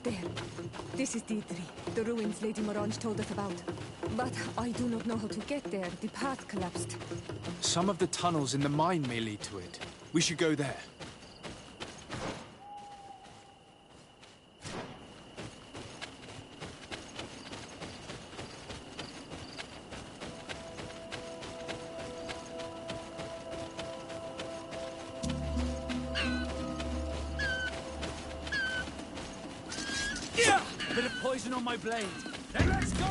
There. This is D3, the ruins Lady Morange told us about. But I do not know how to get there. The path collapsed. Some of the tunnels in the mine may lead to it. We should go there. Bit of poison on my blade. Then let's go!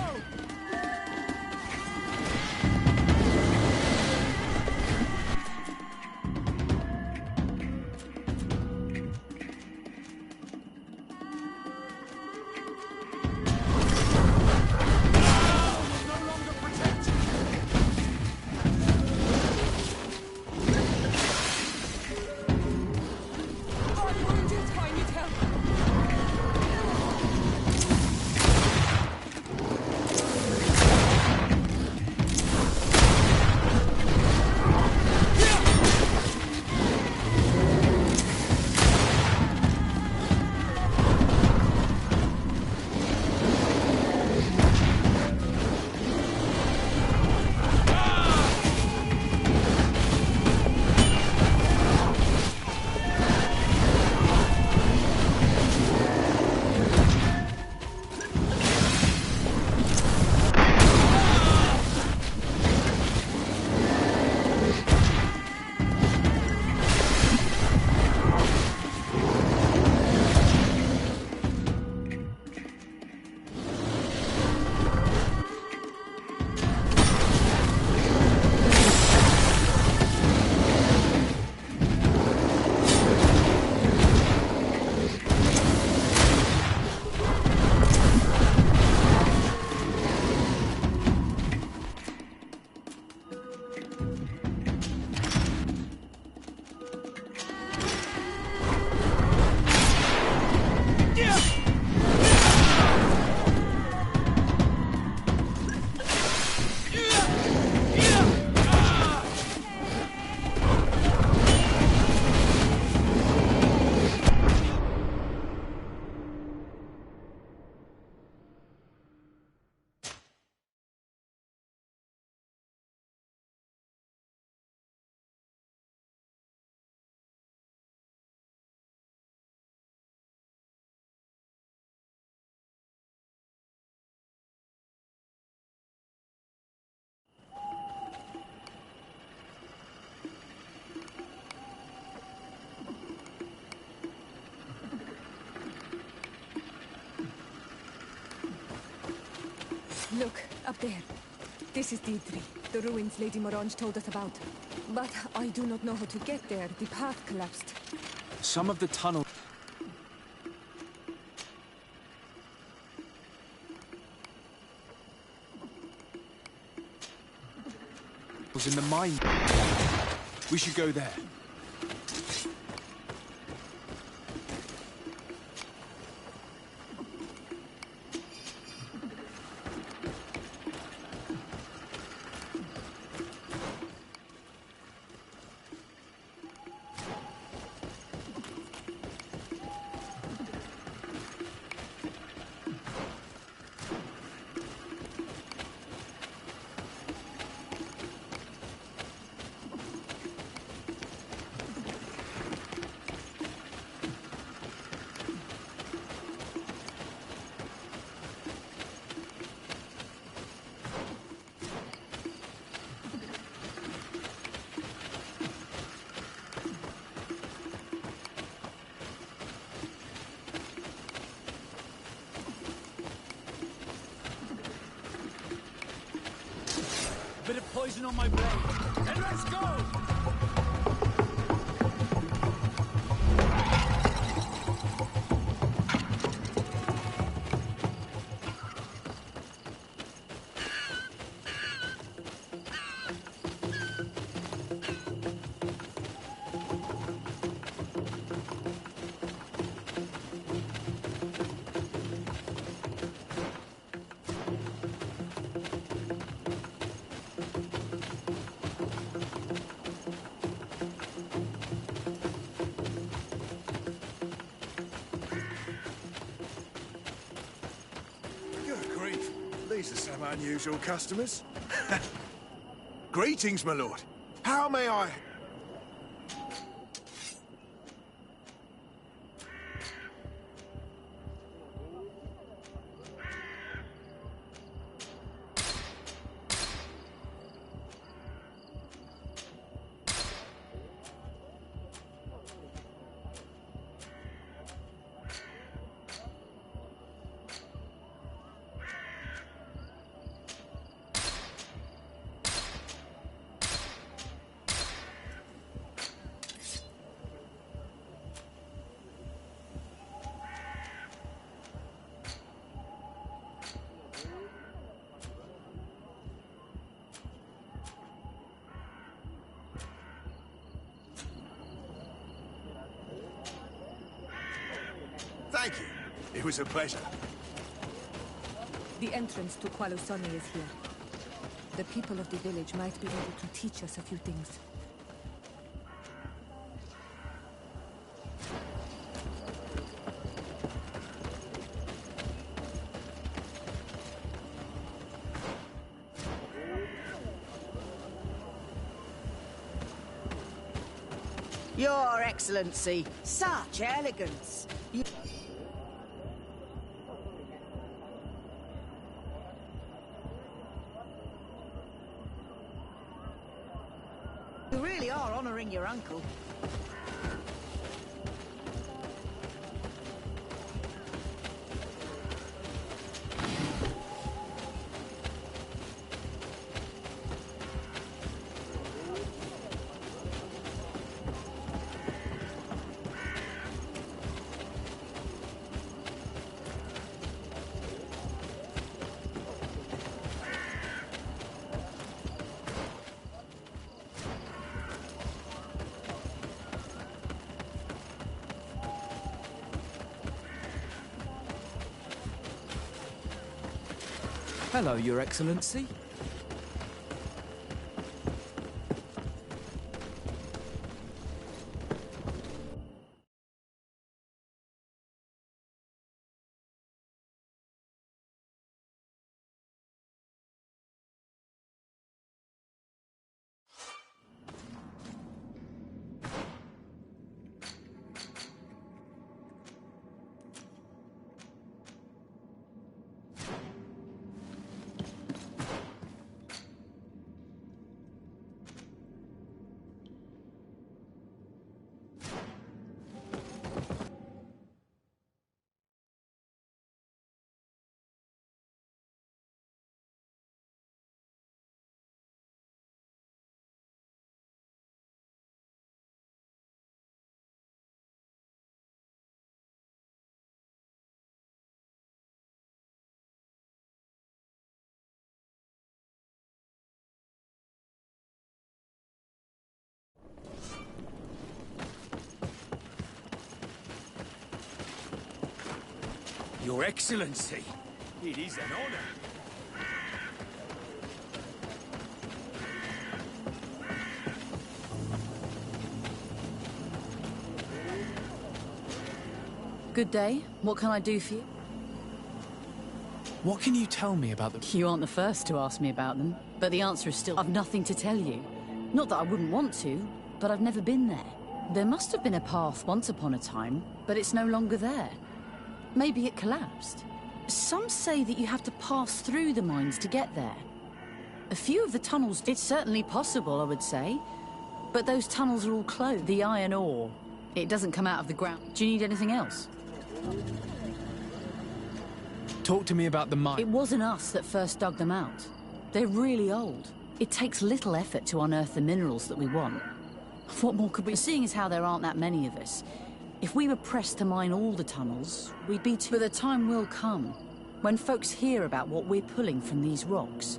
Look, up there. This is D3, the ruins Lady Morange told us about. But I do not know how to get there. The path collapsed. Some of the tunnels in the mine. We should go there. Bit of poison on my blade. Then let's go! These are some unusual customers. Greetings, my lord. How may I... Thank you. It was a pleasure. The entrance to Qualusone is here. The people of the village might be able to teach us a few things. Your Excellency, such elegance. You really are honouring your uncle. Hello, Your Excellency. Your Excellency, it is an honor. Good day. What can I do for you? What can you tell me about the... You aren't the first to ask me about them, but the answer is still I've nothing to tell you. Not that I wouldn't want to, but I've never been there. There must have been a path once upon a time, but it's no longer there. Maybe it collapsed. Some say that you have to pass through the mines to get there. A few of the tunnels... It's certainly possible, I would say. But those tunnels are all closed. The iron ore, it doesn't come out of the ground. Do you need anything else? Talk to me about the mine. It wasn't us that first dug them out. They're really old. It takes little effort to unearth the minerals that we want. What more could we... Seeing as how there aren't that many of us, if we were pressed to mine all the tunnels, we'd be too... But the time will come when folks hear about what we're pulling from these rocks.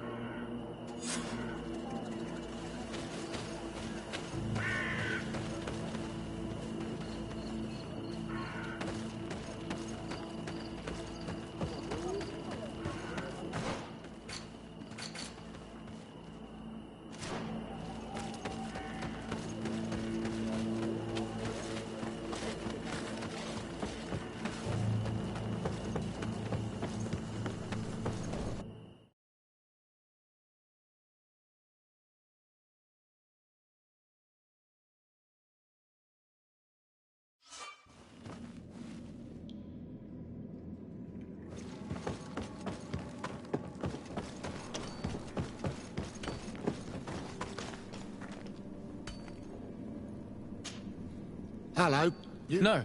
Hello. No.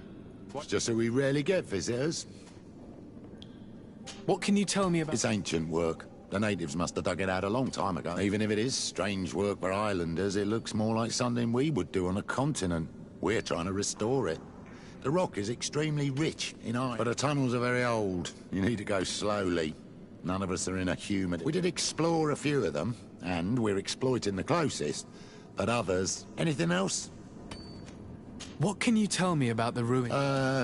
It's just that we rarely get visitors. What can you tell me about... It's ancient work. The natives must have dug it out a long time ago. Even if it is strange work for islanders, it looks more like something we would do on a continent. We're trying to restore it. The rock is extremely rich in iron, but the tunnels are very old. You need to go slowly. None of us are in a humid... We did explore a few of them, and we're exploiting the closest. But others... Anything else? What can you tell me about the ruin?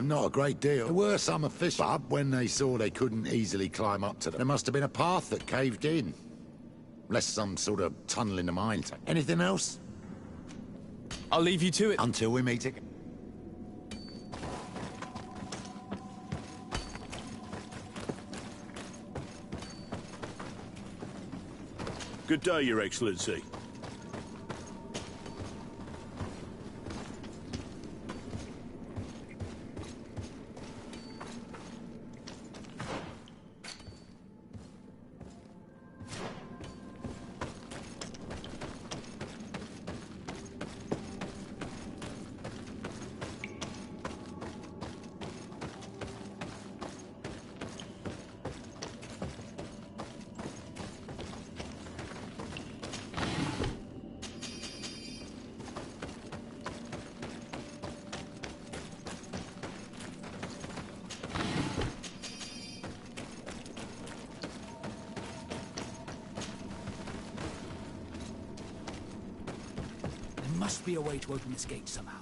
Not a great deal. There were some officials, but when they saw they couldn't easily climb up to them, there must have been a path that caved in. Unless some sort of tunnel in the mine. Anything else? I'll leave you to it. Until we meet again. Good day, Your Excellency. There must be a way to open this gate somehow.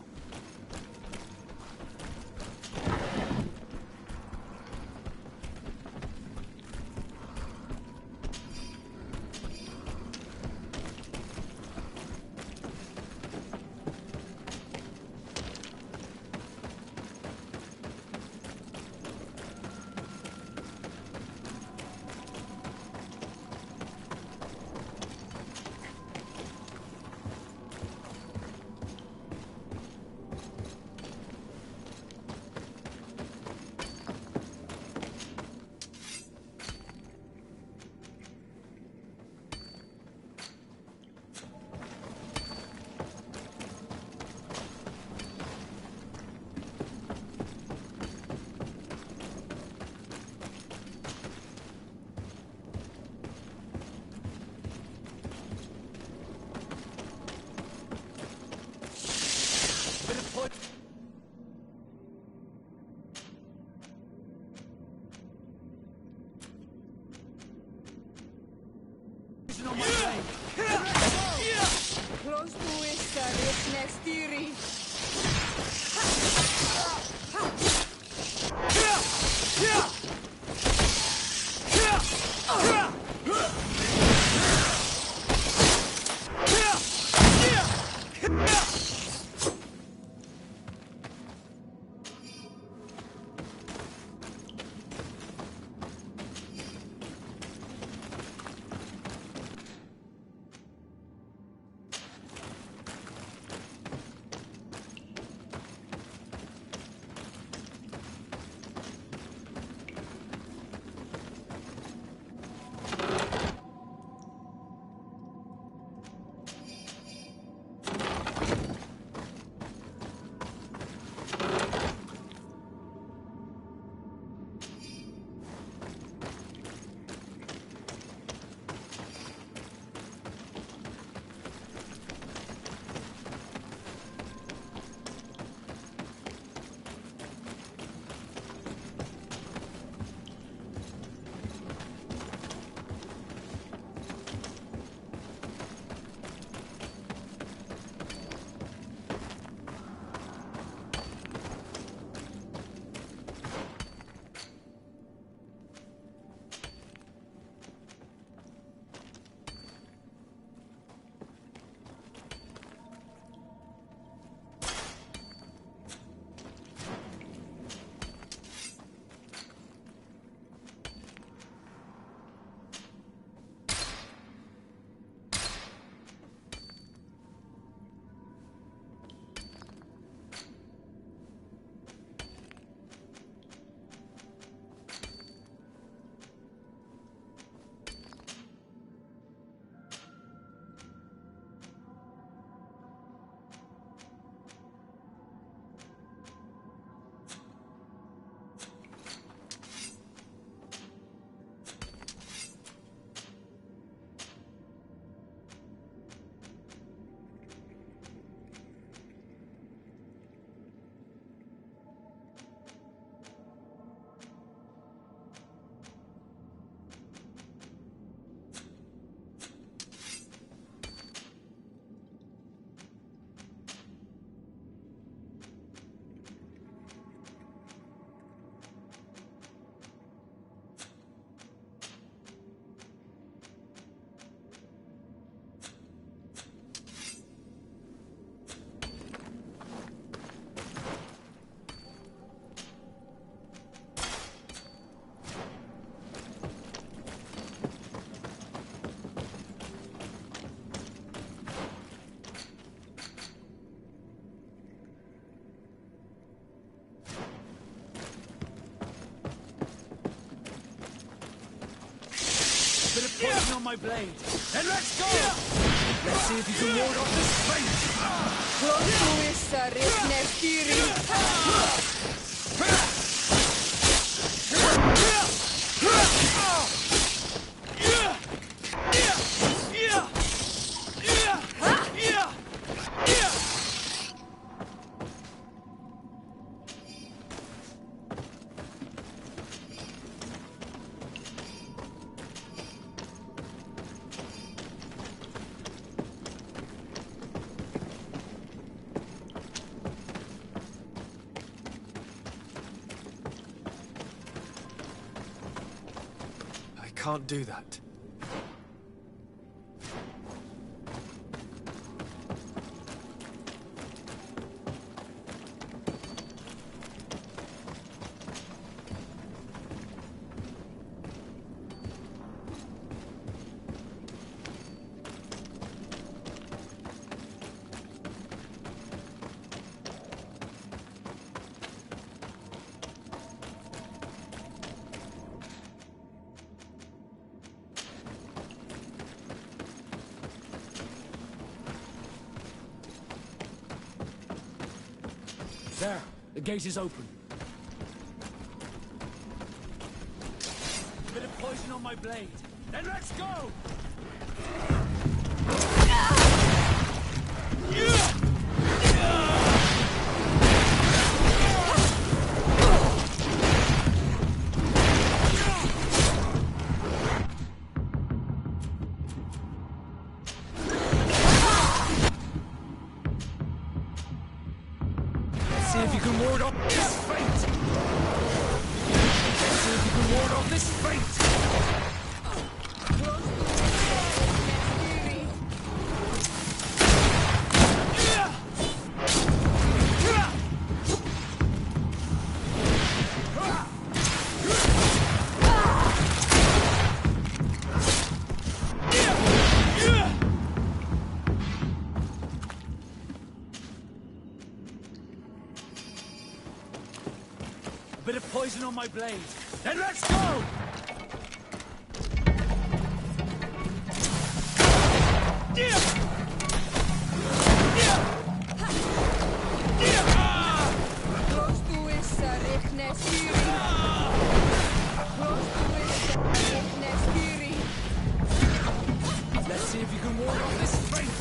Close to Issa, next theory. poison on my blade. Then let's go! Let's see if you can ward off this fate. Clostuissa Rikneskiri. I can't do that. There, the gate is open. Bit of poison on my blade. Then let's go! See if you can ward off this fate! See if you can ward off this fate! A bit of poison on my blade. Then let's go! Clostuissa Rikneskiri. Clostuissa Rikneskiri. Let's see if you can ward off this fate!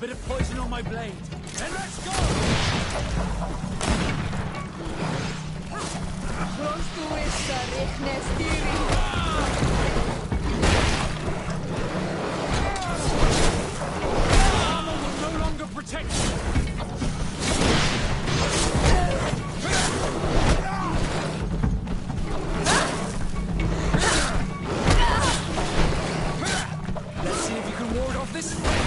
Bit of poison on my blade. Then let's go! Clostuissa Rikneskiri. Armor will no longer protect you! Let's see if you can ward off this fate!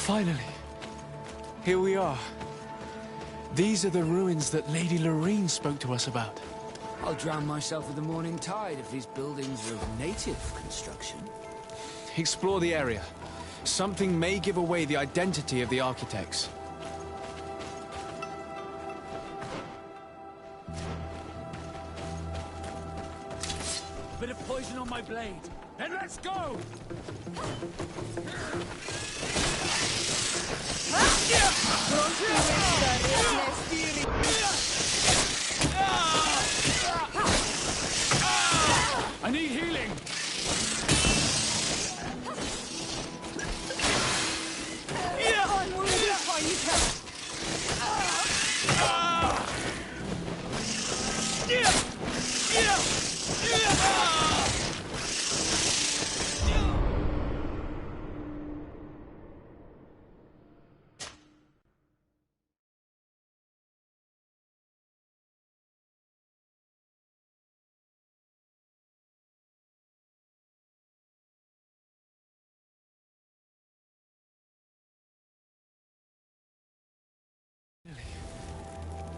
Finally. Here we are. These are the ruins that Lady Lorene spoke to us about. I'll drown myself with the morning tide if these buildings are of native construction. Explore the area. Something may give away the identity of the architects. Bit of poison on my blade. Then let's go! I need healing!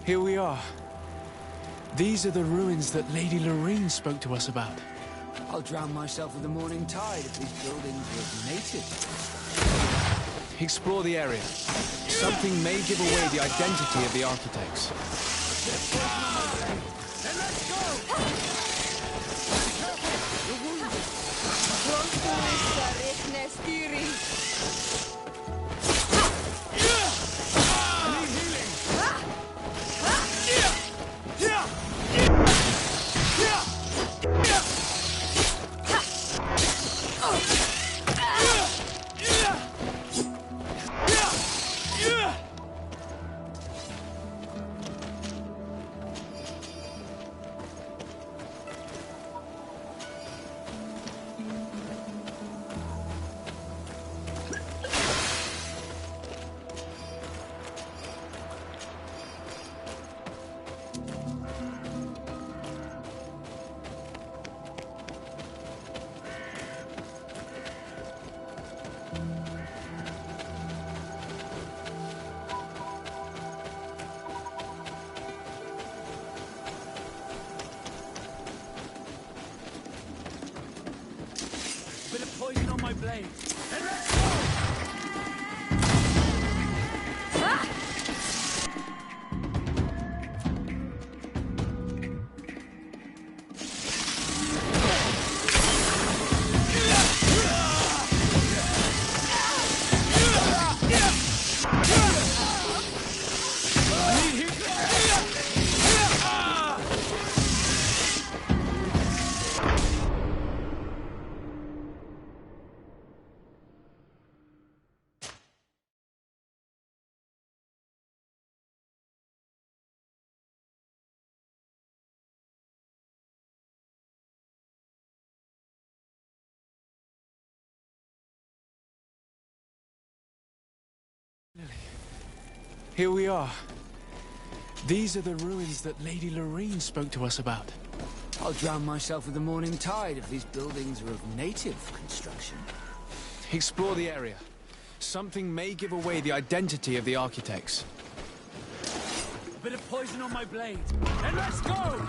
Here we are. These are the ruins that Lady Lorene spoke to us about. I'll drown myself with the morning tide if these buildings are of native construction. Explore the area. Something may give away the identity of the architects. Then let's go! Bit of poison on my blade. Then let's go! Here we are. These are the ruins that Lady Lorene spoke to us about. I'll drown myself with the morning tide if these buildings are of native construction. Explore the area. Something may give away the identity of the architects. A bit of poison on my blade. Then let's go!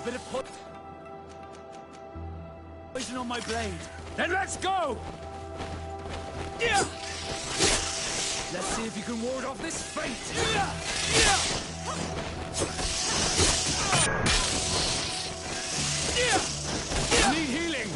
Bit of poison on my blade. Then let's go! Yeah! Let's see if you can ward off this fate. I need healing.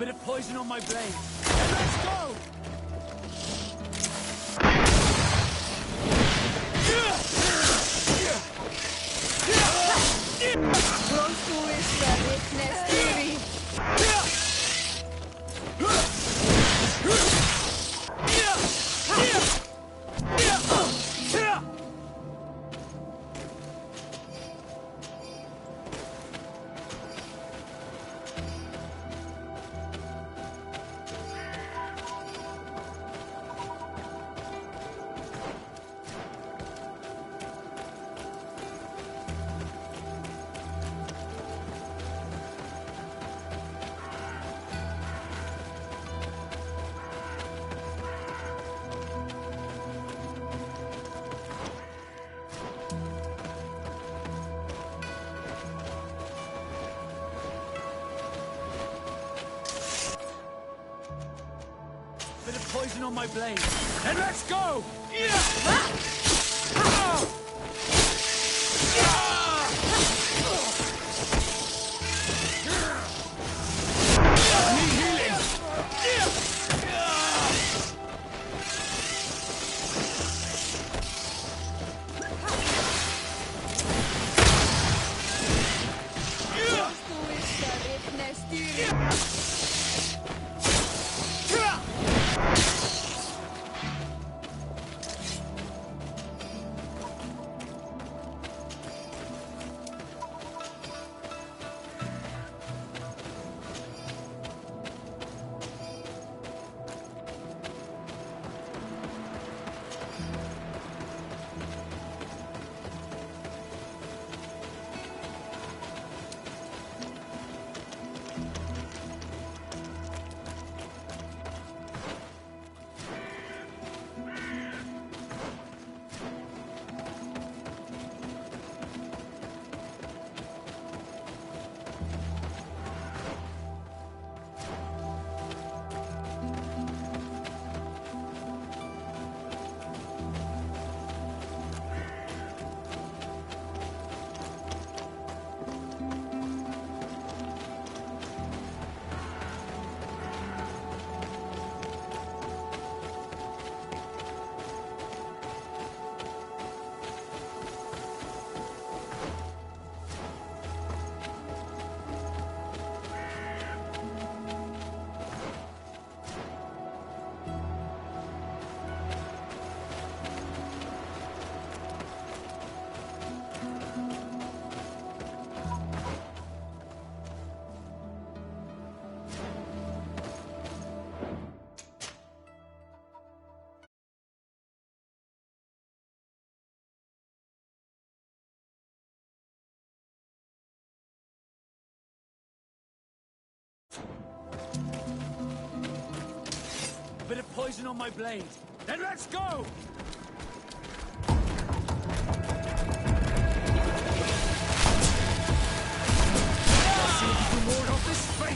Bit of poison on my blade. Then let's go! Bit of poison on my blade. Then let's go! I need healing! Bit of poison on my blade. Then let's go! Let's see if you can ward off this fate!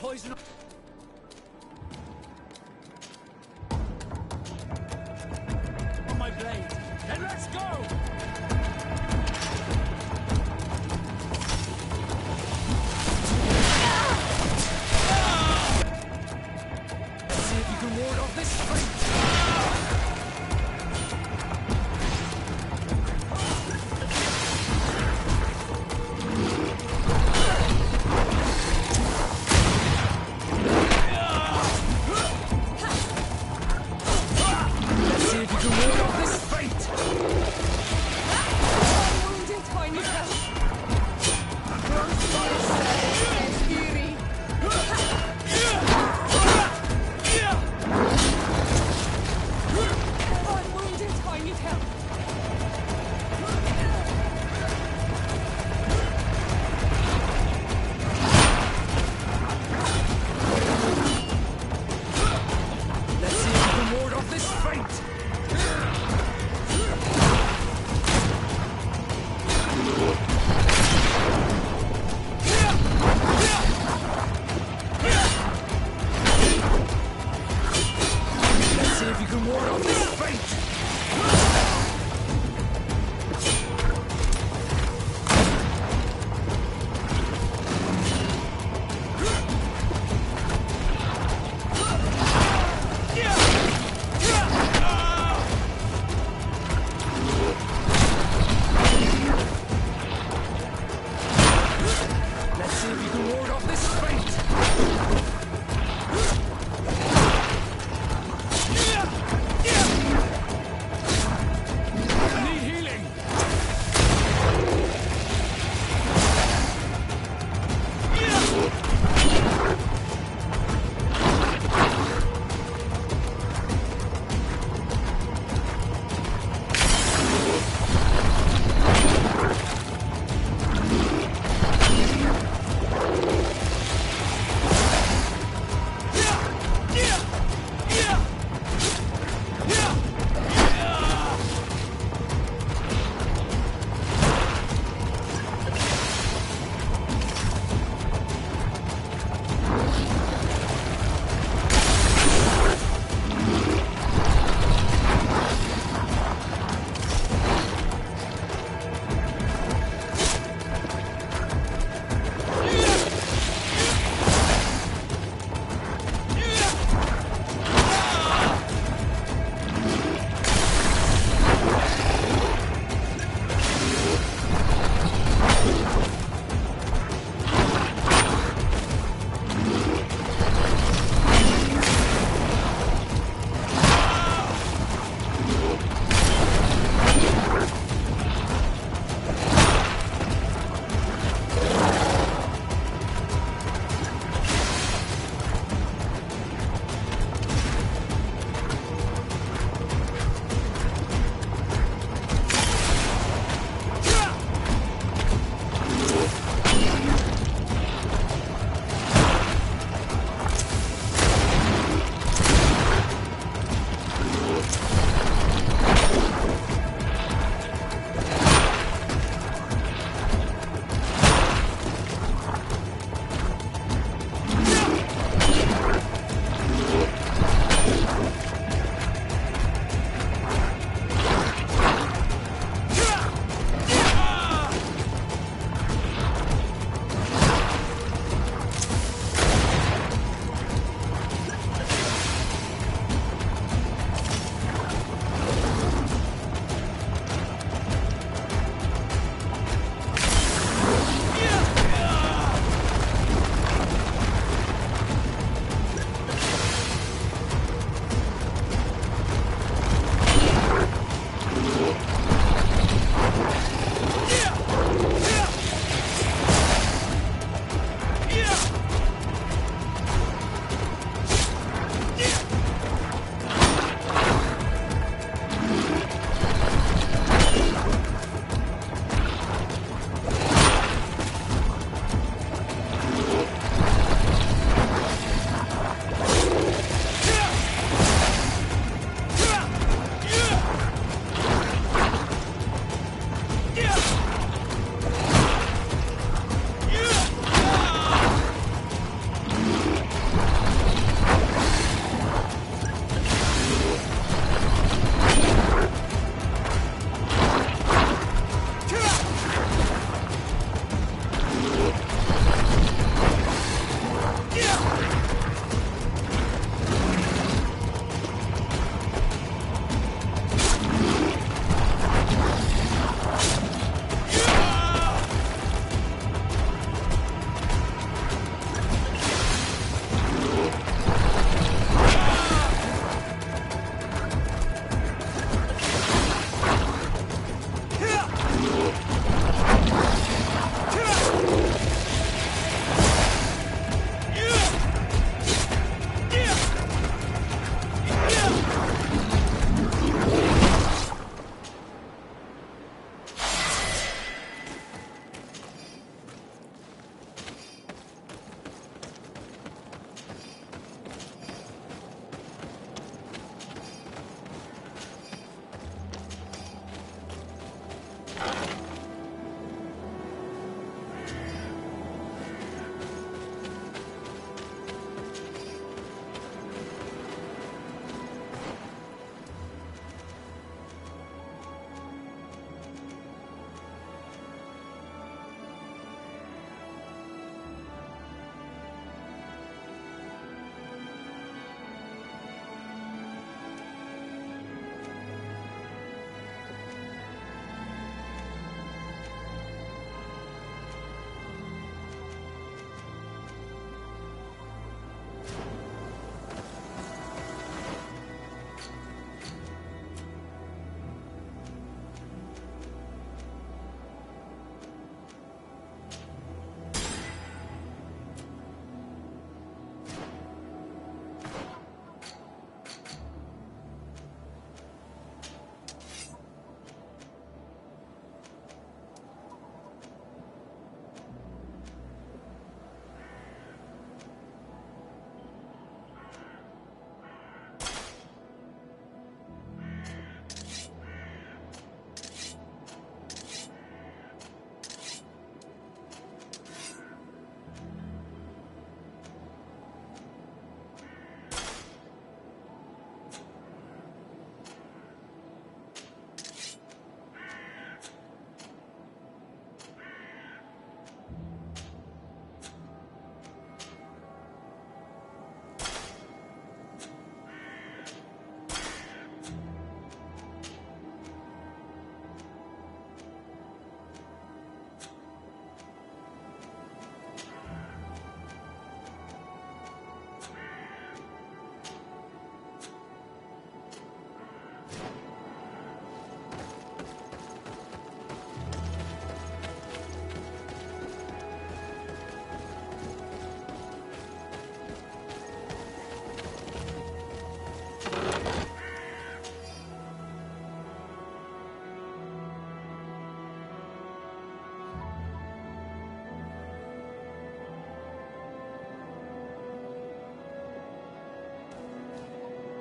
poison. On my blade. Then let's go! Let's see if you can ward off this fate.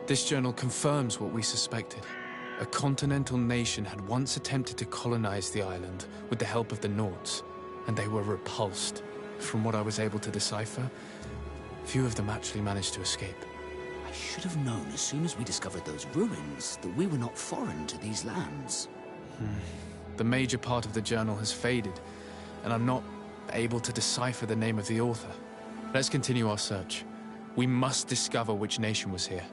This journal confirms what we suspected. A continental nation had once attempted to colonize the island with the help of the Nords, and they were repulsed. From what I was able to decipher, few of them actually managed to escape. I should have known as soon as we discovered those ruins that we were not foreign to these lands. The major part of the journal has faded, and I'm not able to decipher the name of the author. Let's continue our search. We must discover which nation was here.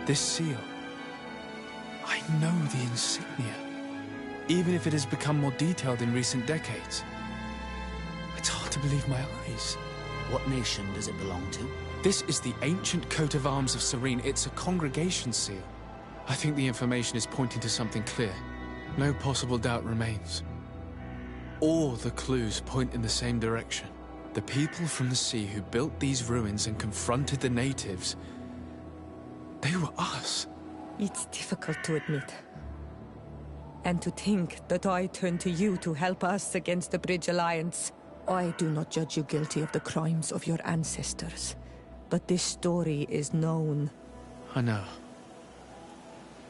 This seal. I know the insignia. Even if it has become more detailed in recent decades. It's hard to believe my eyes. What nation does it belong to? This is the ancient coat of arms of Serene. It's a congregation seal. I think the information is pointing to something clear. No possible doubt remains. All the clues point in the same direction. The people from the sea who built these ruins and confronted the natives, they were us. It's difficult to admit. And to think that I turn to you to help us against the Bridge Alliance. I do not judge you guilty of the crimes of your ancestors. But this story is known. I know.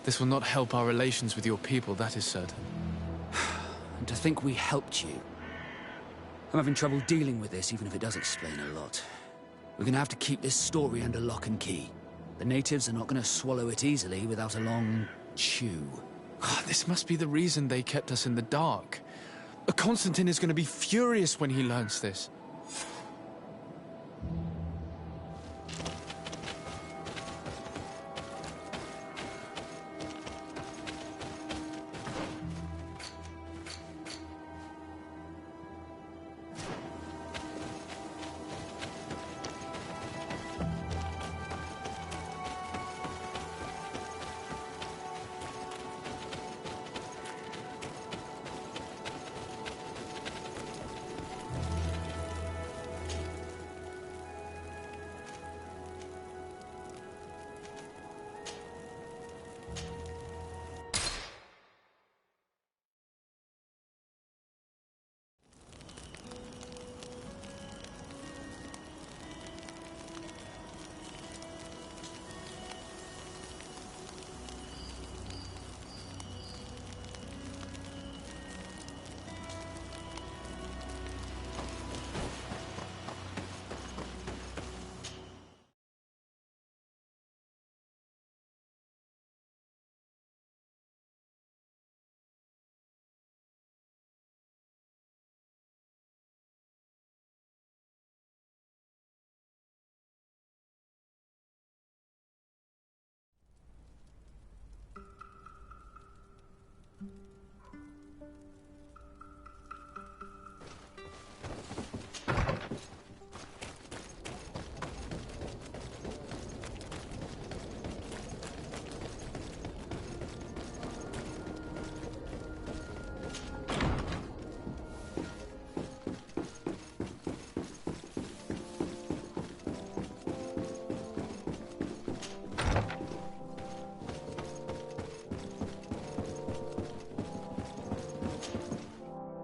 This will not help our relations with your people, that is certain. And to think we helped you. I'm having trouble dealing with this, even if it does explain a lot. We're gonna have to keep this story under lock and key. The natives are not gonna swallow it easily without a long chew. This must be the reason they kept us in the dark. Constantine is gonna be furious when he learns this.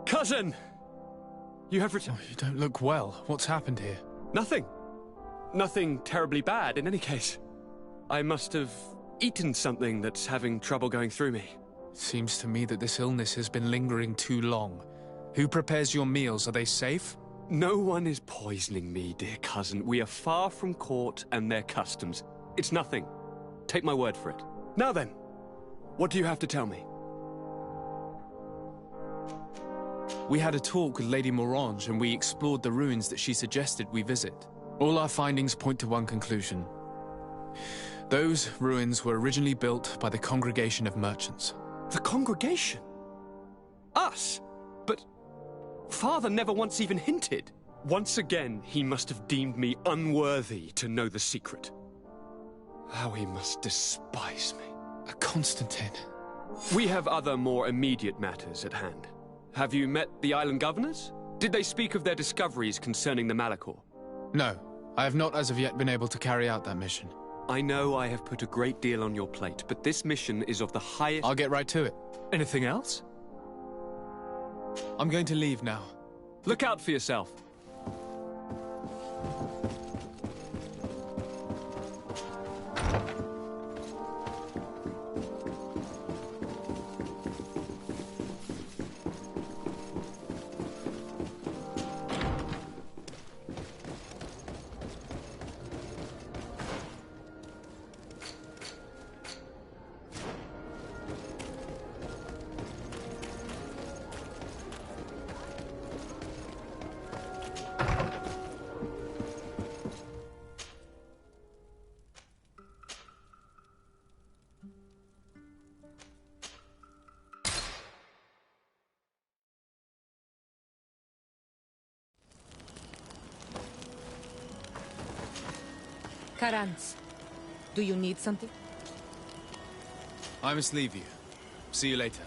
Cousin! You have returned. You don't look well. What's happened here? Nothing. Nothing terribly bad, in any case. I must have eaten something that's having trouble going through me. Seems to me that this illness has been lingering too long. Who prepares your meals? Are they safe? No one is poisoning me, dear cousin. We are far from court and their customs. It's nothing. Take my word for it. Now then, what do you have to tell me? We had a talk with Lady Morange and we explored the ruins that she suggested we visit. All our findings point to one conclusion. Those ruins were originally built by the Congregation of Merchants. The Congregation? Us? But Father never once even hinted. Once again, he must have deemed me unworthy to know the secret. How he must despise me. Constantine. We have other more immediate matters at hand. Have you met the island governors? Did they speak of their discoveries concerning the Malachor? No, I have not as of yet been able to carry out that mission. I know I have put a great deal on your plate, but this mission is of the highest... I'll get right to it. Anything else? I'm going to leave now. Look out for yourself. Karans, do you need something? I must leave you. See you later.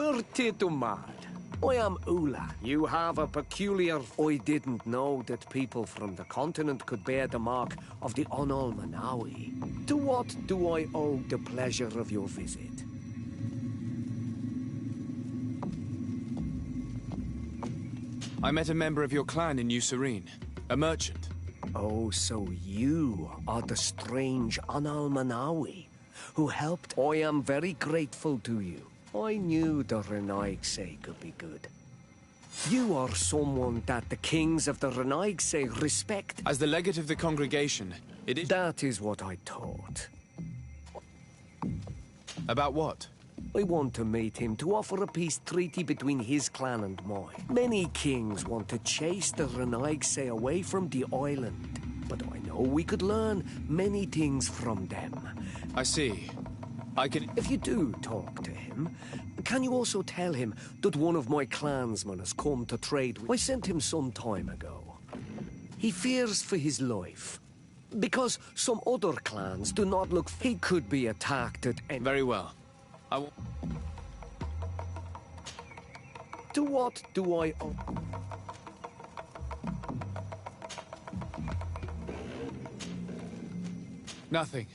Bertie to mad. I am Ula. You have a peculiar... I didn't know that people from the continent could bear the mark of the Onol Manawi. To what do I owe the pleasure of your visit? I met a member of your clan in New Serene, a merchant. Oh, so you are the strange Onol Manawi who helped. I am very grateful to you. I knew the Renaigse could be good. You are someone that the kings of the Renaigse respect. As the legate of the congregation, it is... That is what I thought. About what? I want to meet him to offer a peace treaty between his clan and mine. Many kings want to chase the Renaigse away from the island, but I know we could learn many things from them. I see. I can... If you do talk to him, can you also tell him that one of my clansmen has come to trade with... I sent him some time ago. He fears for his life. Because some other clans do not look... He could be attacked at any... Very well. To what do I owe? Nothing.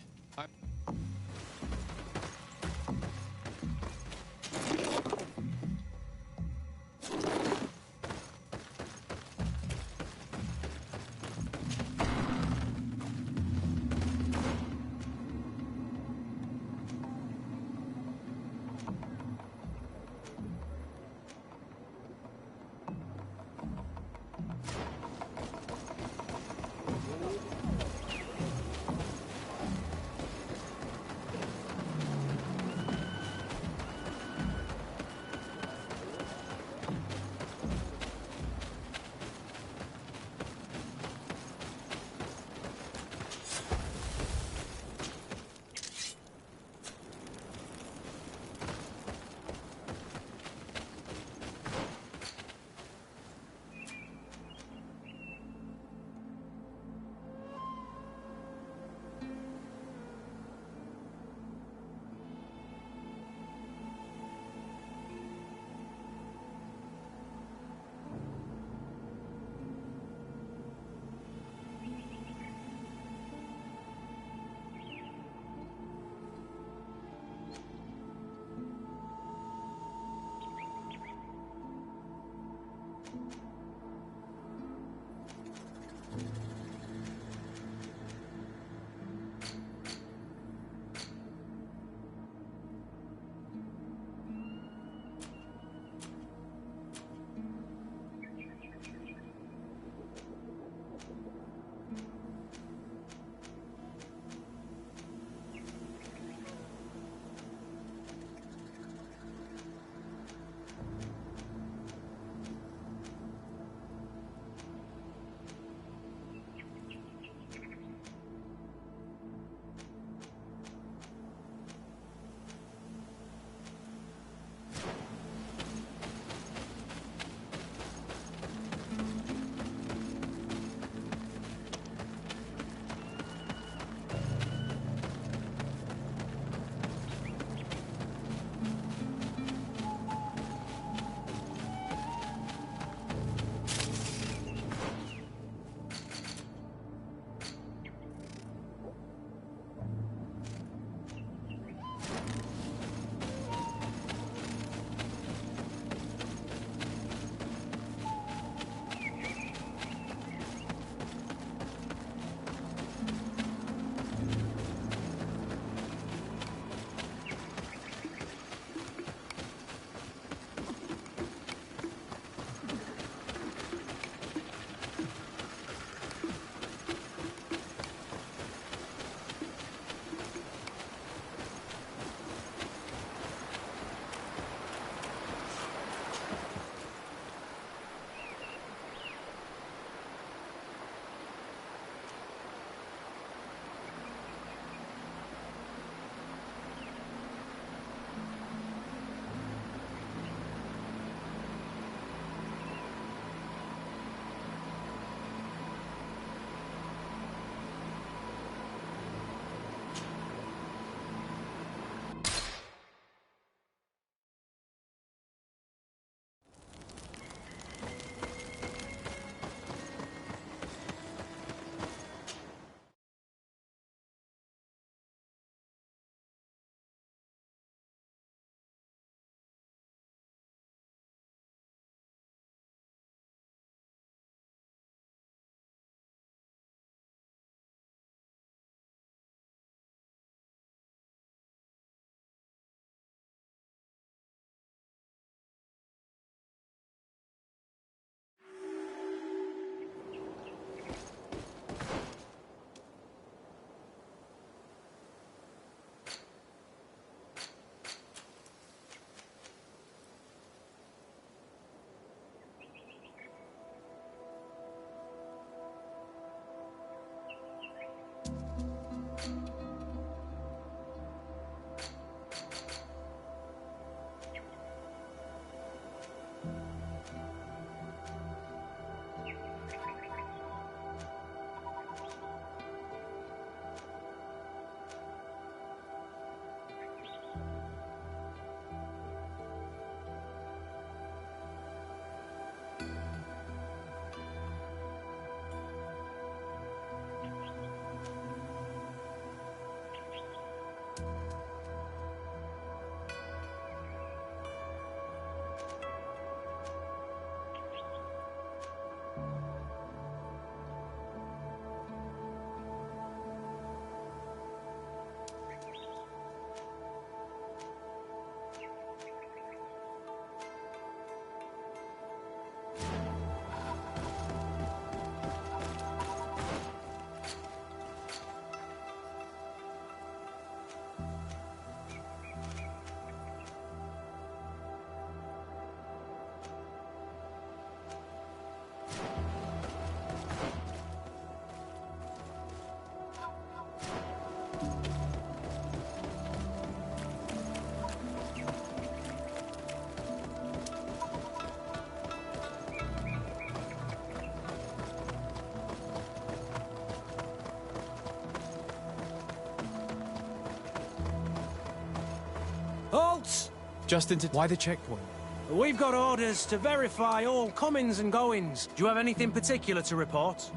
Just into... Why the checkpoint? We've got orders to verify all comings and goings. Do you have anything particular to report?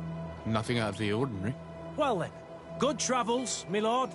Nothing out of the ordinary. Well then, good travels, my lord.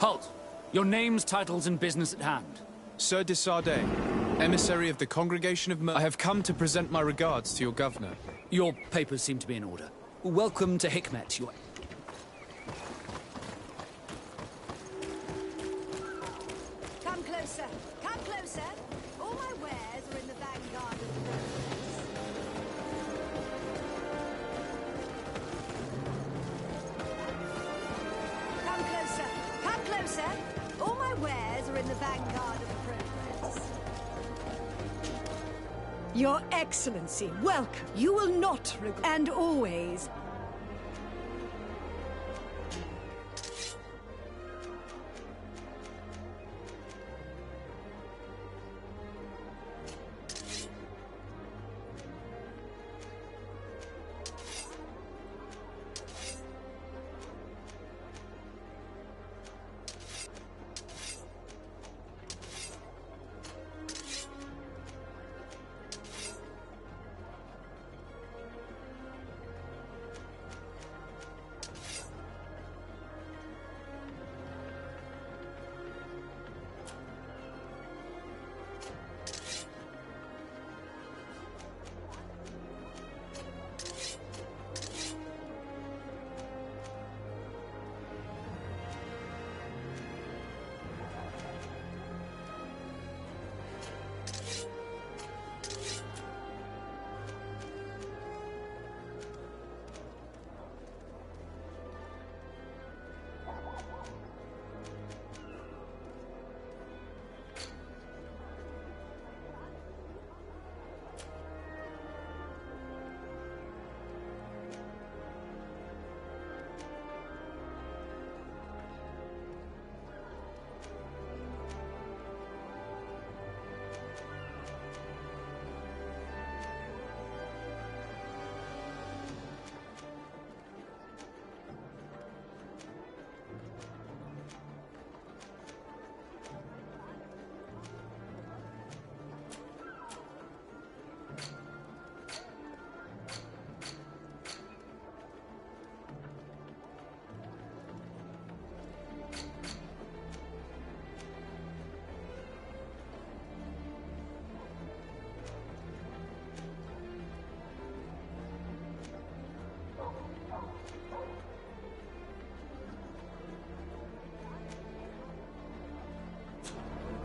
Halt! Your names, titles, and business at hand. Sir de Sardet, emissary of the Congregation of I have come to present my regards to your governor. Your papers seem to be in order. Welcome to Hikmet, your... Come closer. Come closer. All my wares are in the vanguard of the progress. Come closer. Come closer. All my wares are in the vanguard of progress. Your Excellency, welcome. You will not regret, and always.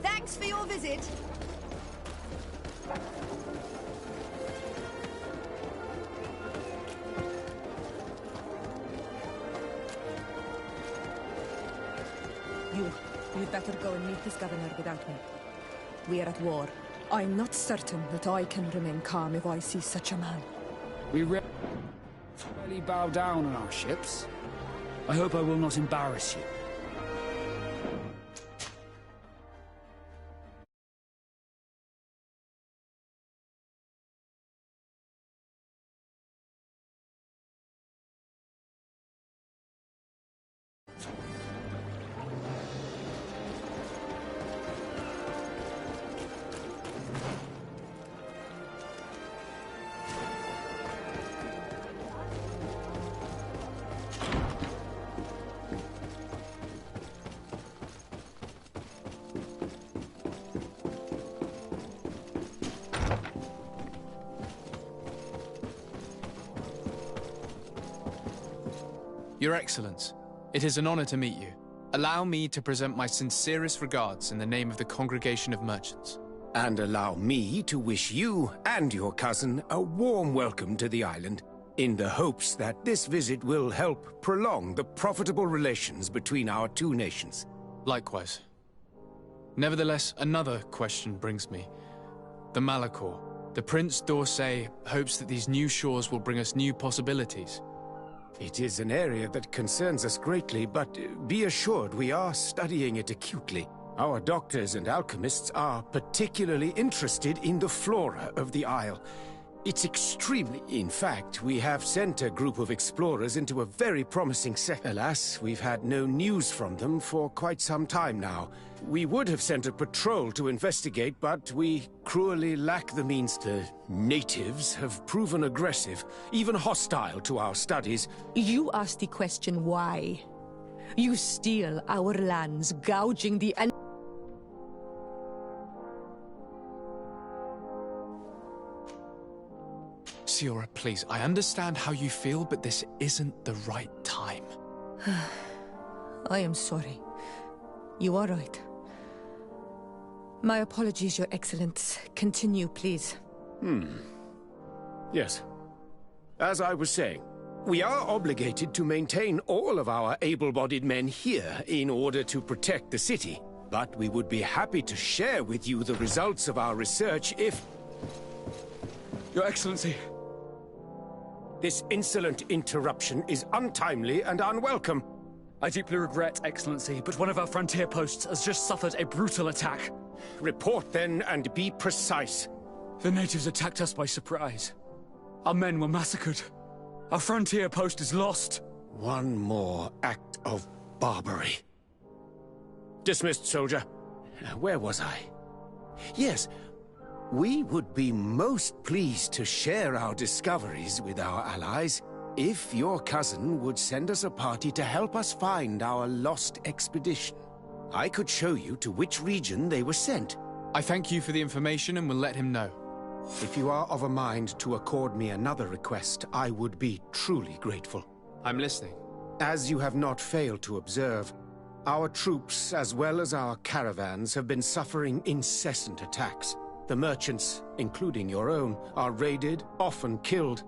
Thanks for your visit. You'd better go and meet this governor without me. We are at war. I'm not certain that I can remain calm if I see such a man. We rarely bow down on our ships. I hope I will not embarrass you. Your Excellence, it is an honor to meet you. Allow me to present my sincerest regards in the name of the Congregation of Merchants. And allow me to wish you and your cousin a warm welcome to the island, in the hopes that this visit will help prolong the profitable relations between our two nations. Likewise. Nevertheless, another question brings me. The Malachor. The Prince d'Orsay hopes that these new shores will bring us new possibilities. It is an area that concerns us greatly, but be assured we are studying it acutely. Our doctors and alchemists are particularly interested in the flora of the Isle. It's extremely... In fact, we have sent a group of explorers into a very promising sector. Alas, we've had no news from them for quite some time now. We would have sent a patrol to investigate, but we cruelly lack the means. The natives have proven aggressive, even hostile to our studies. You asked the question why. You steal our lands, gouging the... Siora, please, I understand how you feel, but this isn't the right time. I am sorry. You are right. My apologies, Your Excellence. Continue, please. Yes. As I was saying, we are obligated to maintain all of our able-bodied men here in order to protect the city. But we would be happy to share with you the results of our research if... Your Excellency! This insolent interruption is untimely and unwelcome. I deeply regret, Excellency, but one of our frontier posts has just suffered a brutal attack. Report then, and be precise. The natives attacked us by surprise. Our men were massacred. Our frontier post is lost. One more act of barbarity. Dismissed, soldier. Where was I? Yes. We would be most pleased to share our discoveries with our allies if your cousin would send us a party to help us find our lost expedition. I could show you to which region they were sent. I thank you for the information and will let him know. If you are of a mind to accord me another request, I would be truly grateful. I'm listening. As you have not failed to observe, our troops, as well as our caravans, have been suffering incessant attacks. The merchants, including your own, are raided, often killed,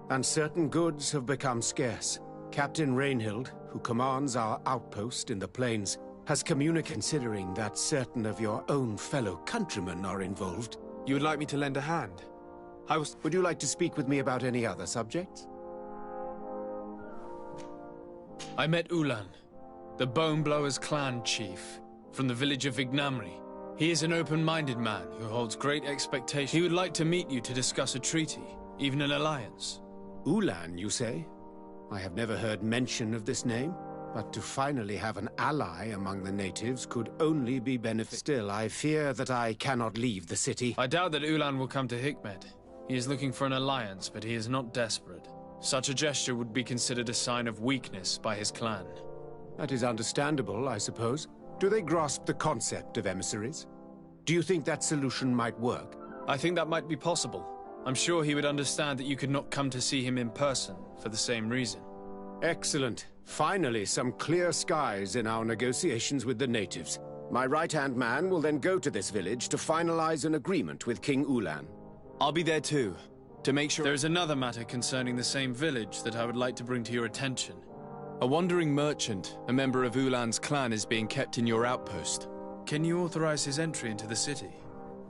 and certain goods have become scarce. Captain Rainhild, who commands our outpost in the plains, has communicated considering that certain of your own fellow countrymen are involved. You would like me to lend a hand? Would you like to speak with me about any other subjects? I met Ulan, the Boneblower's clan chief, from the village of Vignamri. He is an open-minded man who holds great expectations. He would like to meet you to discuss a treaty, even an alliance. Ulan, you say? I have never heard mention of this name, but to finally have an ally among the natives could only be beneficial. Still, I fear that I cannot leave the city. I doubt that Ulan will come to Hikmet. He is looking for an alliance, but he is not desperate. Such a gesture would be considered a sign of weakness by his clan. That is understandable, I suppose. Do they grasp the concept of emissaries? Do you think that solution might work? I think that might be possible. I'm sure he would understand that you could not come to see him in person for the same reason. Excellent. Finally, some clear skies in our negotiations with the natives. My right-hand man will then go to this village to finalize an agreement with King Ulan. I'll be there too, to make sure. There is another matter concerning the same village that I would like to bring to your attention. A wandering merchant, a member of Ulan's clan, is being kept in your outpost. Can you authorize his entry into the city?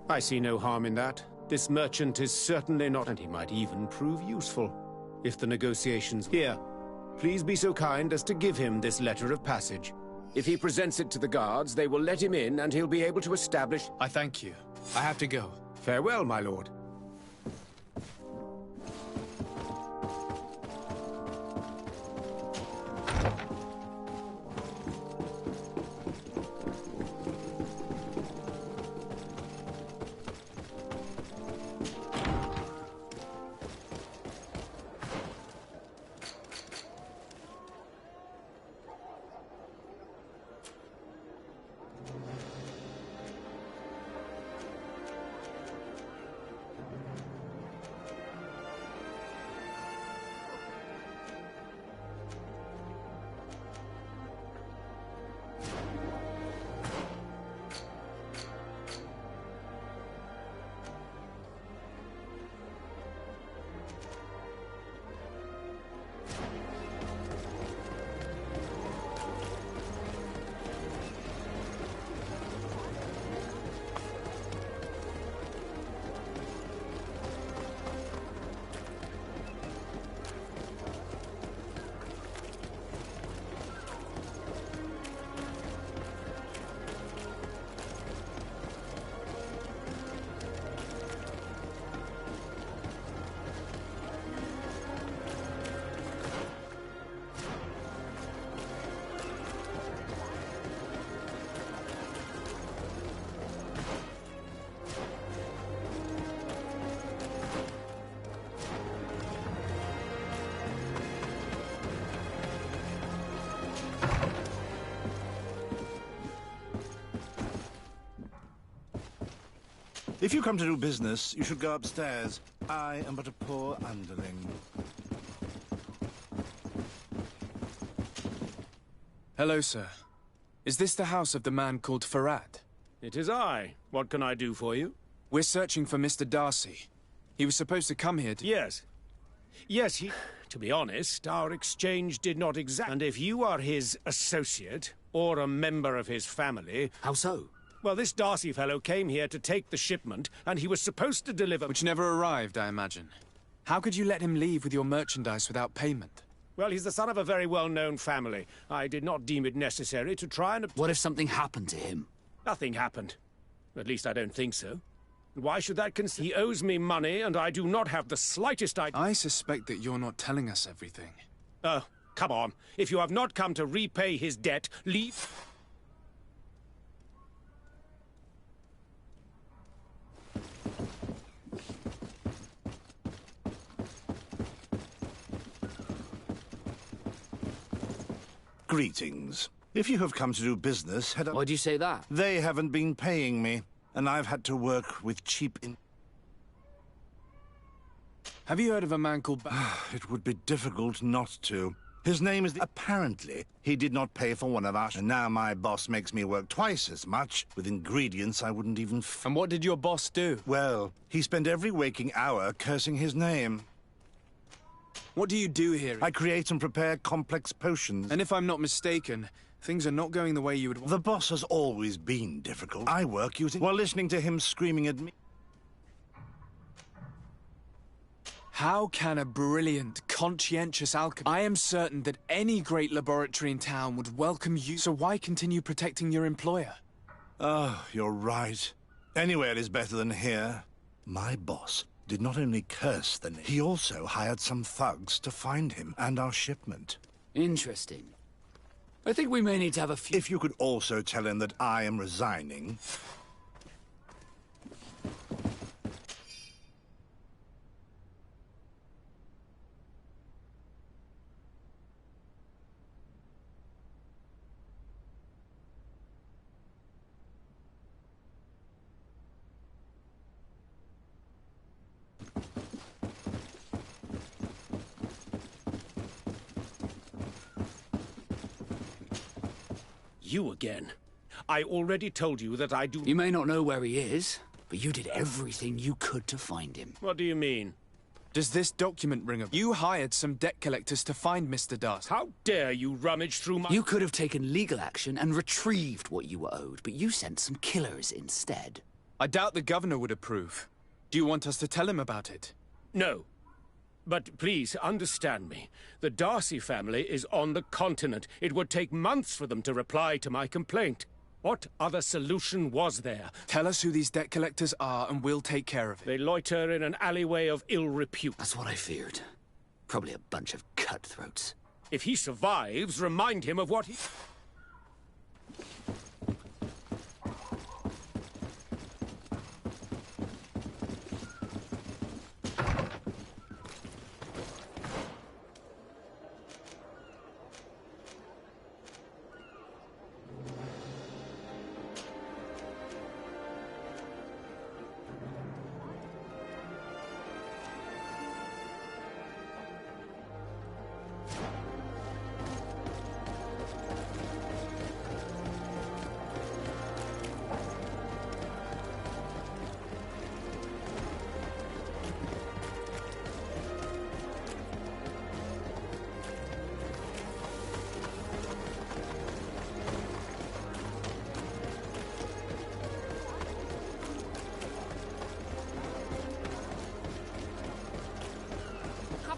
I see no harm in that. This merchant is certainly not, and he might even prove useful. If the negotiations... Here, please be so kind as to give him this letter of passage. If he presents it to the guards, they will let him in and he'll be able to establish... I thank you. I have to go. Farewell, my lord. If you come to do business, you should go upstairs. I am but a poor underling. Hello, sir. Is this the house of the man called Farad? It is I. What can I do for you? We're searching for Mr. Darcy. He was supposed to come here to... Yes. Yes, he... To be honest, our exchange did not exact... And if you are his associate, or a member of his family... How so? Well, this Darcy fellow came here to take the shipment, and he was supposed to deliver... Which never arrived, I imagine. How could you let him leave with your merchandise without payment? Well, he's the son of a very well-known family. I did not deem it necessary to try and... What if something happened to him? Nothing happened. At least I don't think so. Why should that He owes me money, and I do not have the slightest idea... I suspect that you're not telling us everything. Oh, come on. If you have not come to repay his debt, leave... Greetings. If you have come to do business, head up... Why'd you say that? They haven't been paying me, and I've had to work with cheap Have you heard of a man called... It would be difficult not to. His name is... Apparently, he did not pay for one of our... And now my boss makes me work twice as much, with ingredients I wouldn't even... And what did your boss do? Well, he spent every waking hour cursing his name. What do you do here? I create and prepare complex potions. And if I'm not mistaken, things are not going the way you would want. The boss has always been difficult. I work using... While listening to him screaming at me... How can a brilliant, conscientious alchemist... I am certain that any great laboratory in town would welcome you, so why continue protecting your employer? Oh, you're right. Anywhere is better than here. My boss did not only curse the name, he also hired some thugs to find him and our shipment. Interesting. I think we may need to have a few... If you could also tell him that I am resigning... You again. I already told you that I do... You may not know where he is, but you did everything you could to find him. What do you mean? Does this document ring a... You hired some debt collectors to find Mr. Darcy. How dare you rummage through my... You could have taken legal action and retrieved what you were owed, but you sent some killers instead. I doubt the governor would approve. Do you want us to tell him about it? No. But please, understand me. The Darcy family is on the continent. It would take months for them to reply to my complaint. What other solution was there? Tell us who these debt collectors are and we'll take care of it. They loiter in an alleyway of ill repute. That's what I feared. Probably a bunch of cutthroats. If he survives, remind him of what he...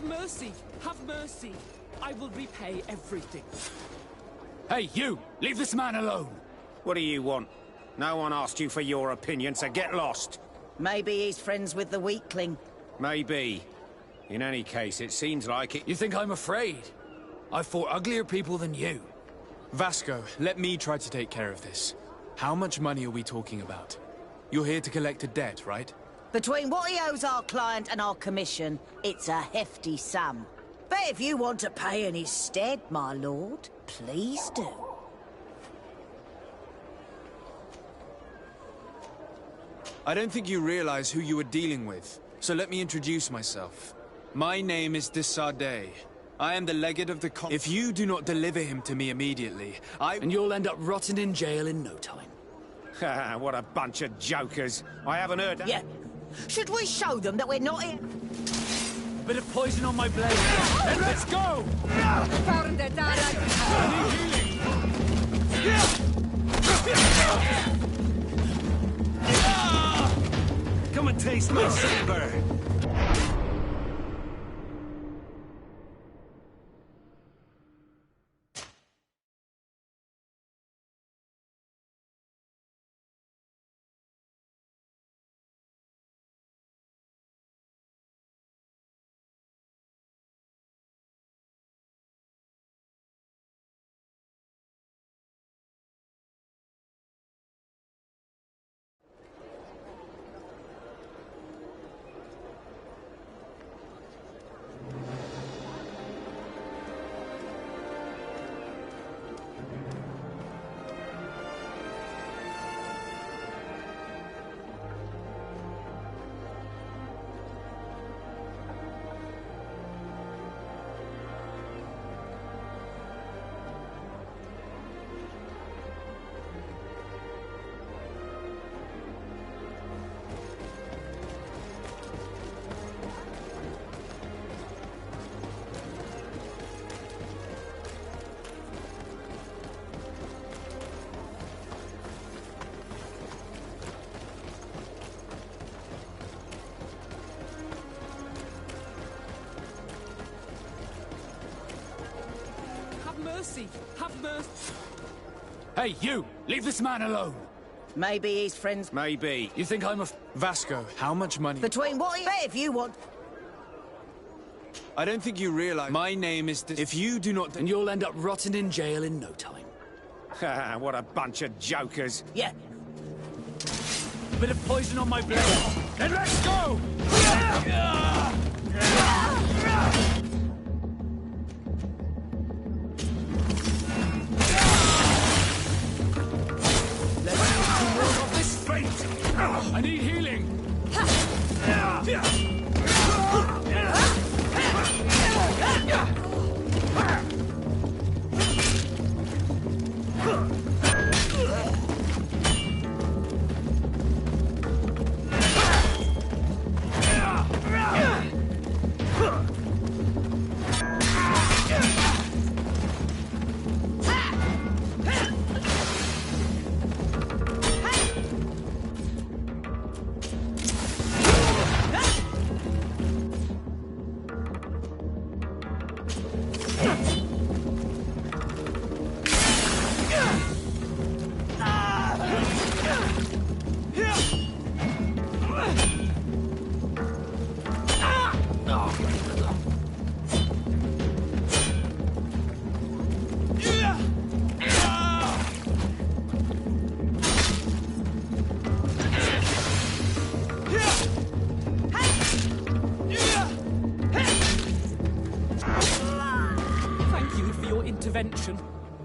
Mercy! Have mercy! I will repay everything. Hey, you! Leave this man alone! What do you want? No one asked you for your opinion, so get lost. Maybe he's friends with the weakling. Maybe. In any case, it seems like it... You think I'm afraid? I fought uglier people than you. Vasco, let me try to take care of this. How much money are we talking about? You're here to collect a debt, right? Between what he owes our client and our commission, it's a hefty sum. But if you want to pay in his stead, my lord, please do. I don't think you realize who you are dealing with, so let me introduce myself. My name is Desade. I am the legate of the If you do not deliver him to me immediately, And you'll end up rotting in jail in no time. What a bunch of jokers. I haven't heard that. Yeah. Should we show them that we're not here? A bit of poison on my blade. Then let's go! Found the Come and taste my saber! Mercy! Have mercy! Hey, you! Leave this man alone! Maybe he's friends. Maybe. You think I'm a... Vasco, how much money? Between what he... Bet if you want... I don't think you realize... My name is... If you do not... And you'll end up rotting in jail in no time. What a bunch of jokers. Yeah. A bit of poison on my blade. Then let's go! I need healing!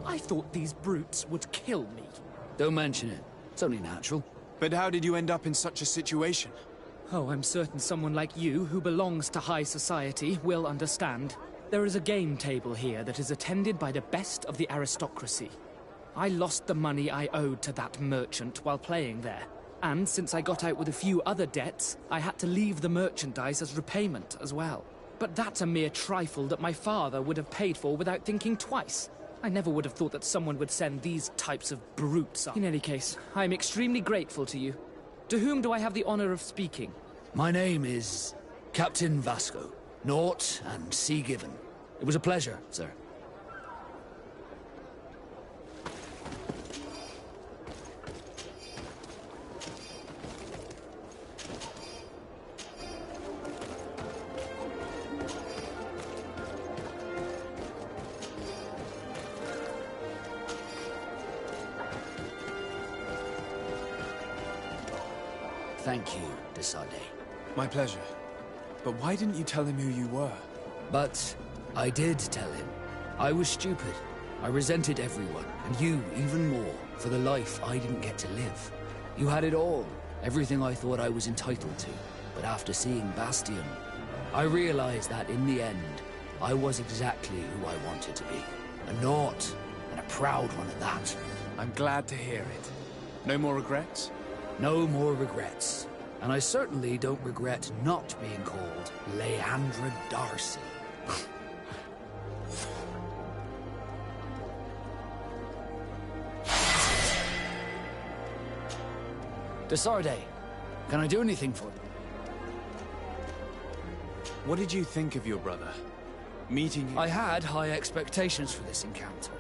I thought these brutes would kill me. Don't mention it. It's only natural. But how did you end up in such a situation? Oh, I'm certain someone like you, who belongs to high society, will understand. There is a game table here that is attended by the best of the aristocracy. I lost the money I owed to that merchant while playing there. And since I got out with a few other debts, I had to leave the merchandise as repayment as well. But that's a mere trifle that my father would have paid for without thinking twice. I never would have thought that someone would send these types of brutes up. In any case, I'm extremely grateful to you. To whom do I have the honor of speaking? My name is Captain Vasco. Naught and sea given. It was a pleasure, sir. Thank you, Desade. My pleasure. But why didn't you tell him who you were? But I did tell him. I was stupid. I resented everyone, and you even more, for the life I didn't get to live. You had it all. Everything I thought I was entitled to. But after seeing Bastion, I realized that in the end, I was exactly who I wanted to be. A Naut, and a proud one at that. I'm glad to hear it. No more regrets? No more regrets. And I certainly don't regret not being called Leandra Darcy. Desarde, can I do anything for you? What did you think of your brother? Meeting him? I had high expectations for this encounter.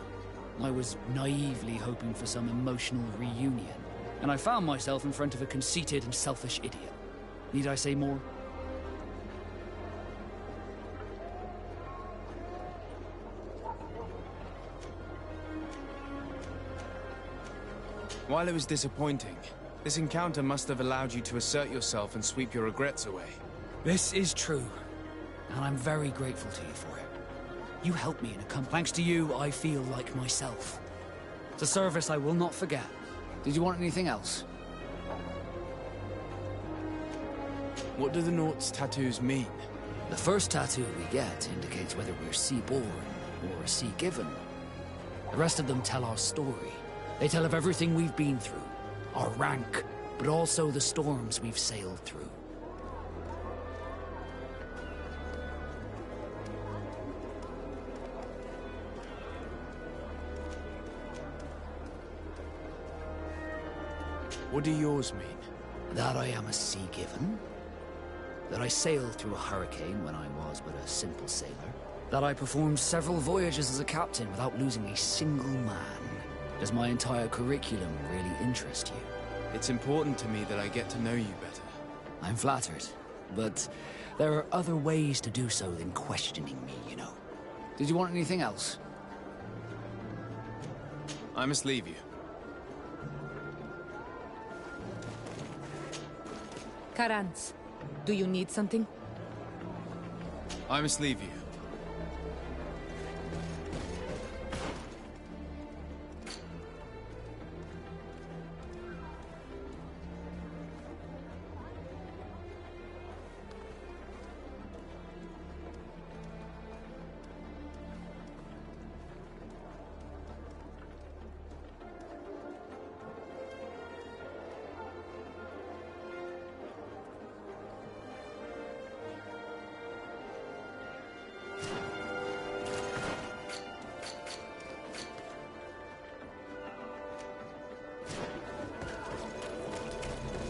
I was naively hoping for some emotional reunion, and I found myself in front of a conceited and selfish idiot. Need I say more? While it was disappointing, this encounter must have allowed you to assert yourself and sweep your regrets away. This is true, and I'm very grateful to you for it. You helped me in a company. Thanks to you, I feel like myself. It's a service I will not forget. Did you want anything else? What do the Naut's tattoos mean? The first tattoo we get indicates whether we're sea-born or sea-given. The rest of them tell our story. They tell of everything we've been through, our rank, but also the storms we've sailed through. What do yours mean? That I am a sea-given. That I sailed through a hurricane when I was but a simple sailor. That I performed several voyages as a captain without losing a single man. Does my entire curriculum really interest you? It's important to me that I get to know you better. I'm flattered, but there are other ways to do so than questioning me, you know. Did you want anything else? I must leave you. Karans, do you need something? I must leave you.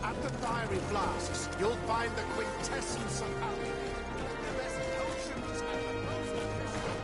At the fiery flasks, you'll find the quintessence of alchemy. The best potions and the most efficient.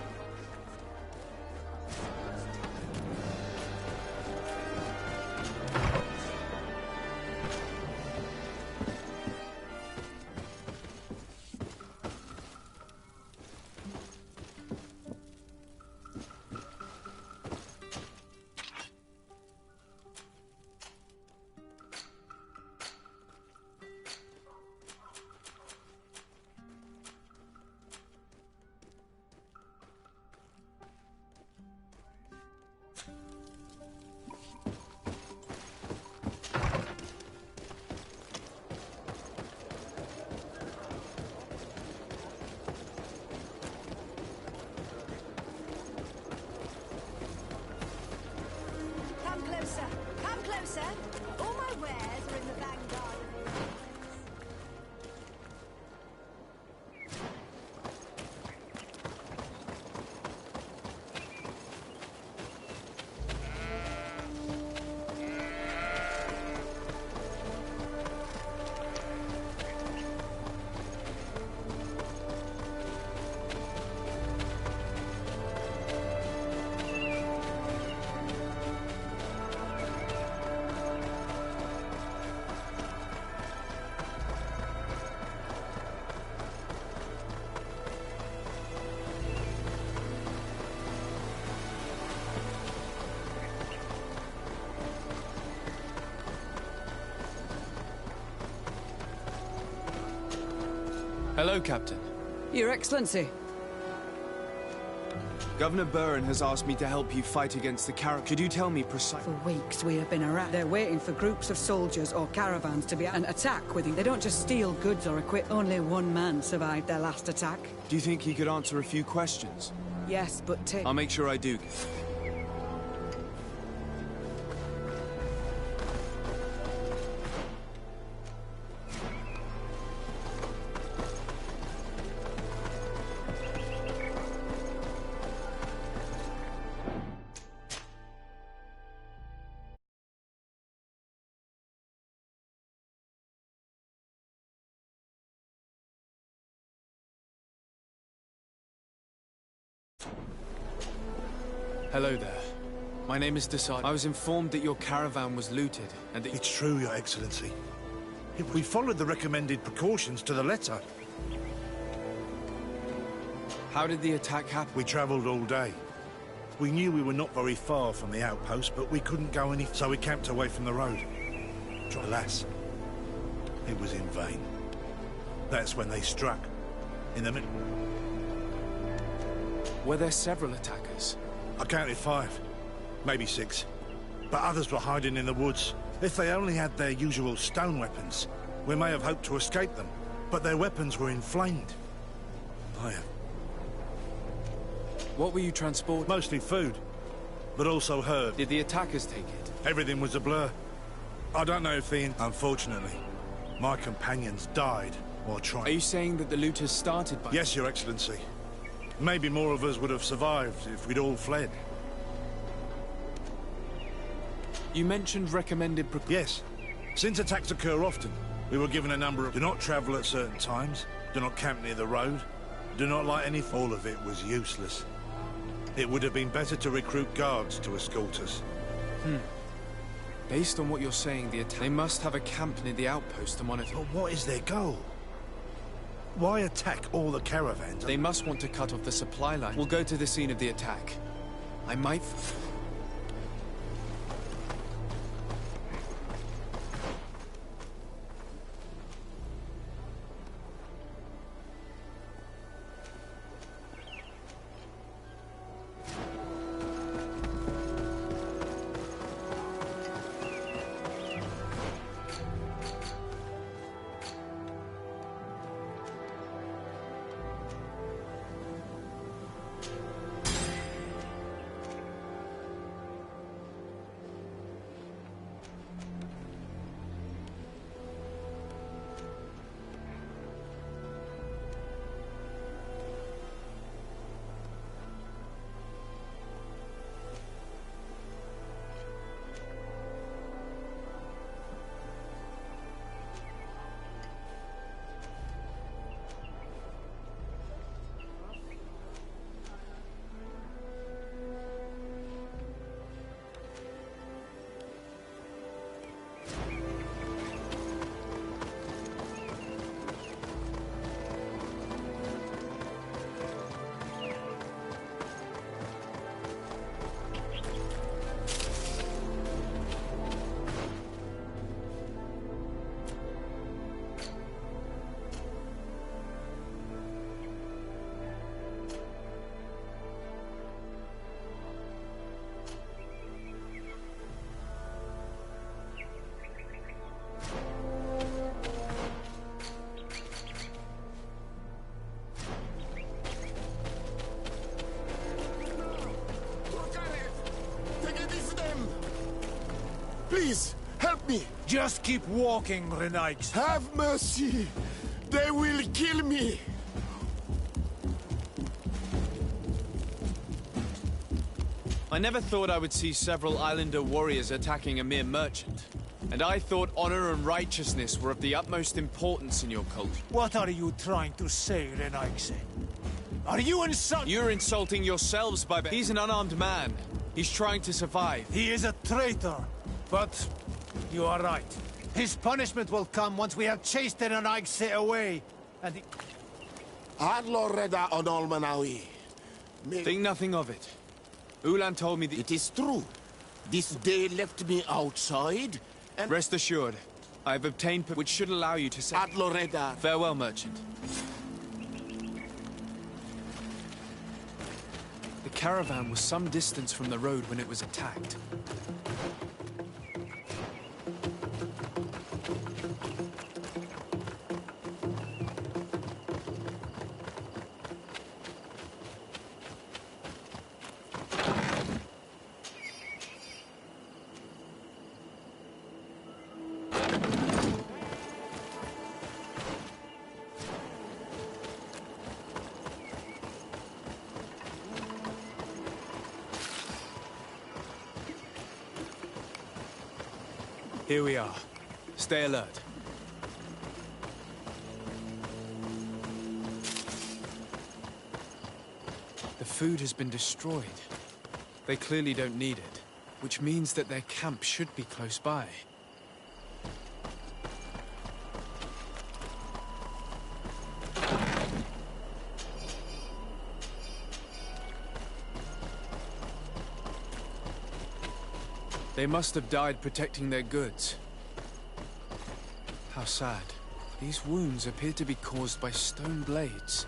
Come closer. All my wares are in the vanguard of the Hello, Captain. Your Excellency. Governor Burren has asked me to help you fight against the Carib. Could you tell me precisely? For weeks we have been around. They're waiting for groups of soldiers or caravans to be an attack with you. They don't just steal goods or equip. Only one man survived their last attack. Do you think he could answer a few questions? Yes, but I'll make sure I do. Hello there. My name is Desad. I was informed that your caravan was looted, and that... It's true, Your Excellency. We followed the recommended precautions to the letter. How did the attack happen? We travelled all day. We knew we were not very far from the outpost, but we couldn't go any... so we camped away from the road. Alas, it was in vain. That's when they struck. In the middle... Were there several attackers? I counted 5, maybe 6. But others were hiding in the woods. If they only had their usual stone weapons, we may have hoped to escape them. But their weapons were inflamed. What were you transporting? Mostly food, but also herbs. Did the attackers take it? Everything was a blur. I don't know if Unfortunately, my companions died while trying... Are you saying that the looters started by... Yes, Your Excellency. Maybe more of us would have survived if we'd all fled. You mentioned recommended... Yes. Since attacks occur often, we were given a number of... Do not travel at certain times, do not camp near the road, do not light any... All of it was useless. It would have been better to recruit guards to escort us. Based on what you're saying, they must have a camp near the outpost to monitor... But what is their goal? Why attack all the caravans? They must want to cut off the supply line. We'll go to the scene of the attack. I might... Please, help me! Just keep walking, Renaix. Have mercy! They will kill me! I never thought I would see several Islander warriors attacking a mere merchant. And I thought honor and righteousness were of the utmost importance in your culture. What are you trying to say, Renaix? Are you insulting? You're insulting yourselves by... He's an unarmed man. He's trying to survive. He is a traitor. But you are right. His punishment will come once we have chased the Renaix away. And Adloreda on Almanawi. Think nothing of it. Ulan told me that... It is true. This day left me outside, and... Rest assured, I have obtained... which should allow you to say... Adloreda. Farewell, merchant. The caravan was some distance from the road when it was attacked. Here we are. Stay alert. The food has been destroyed. They clearly don't need it, which means that their camp should be close by. They must have died protecting their goods. How sad. These wounds appear to be caused by stone blades,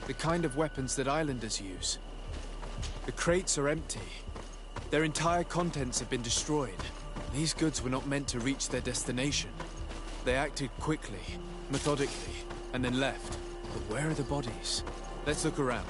the kind of weapons that islanders use. The crates are empty. Their entire contents have been destroyed. These goods were not meant to reach their destination. They acted quickly, methodically, and then left. But where are the bodies? Let's look around.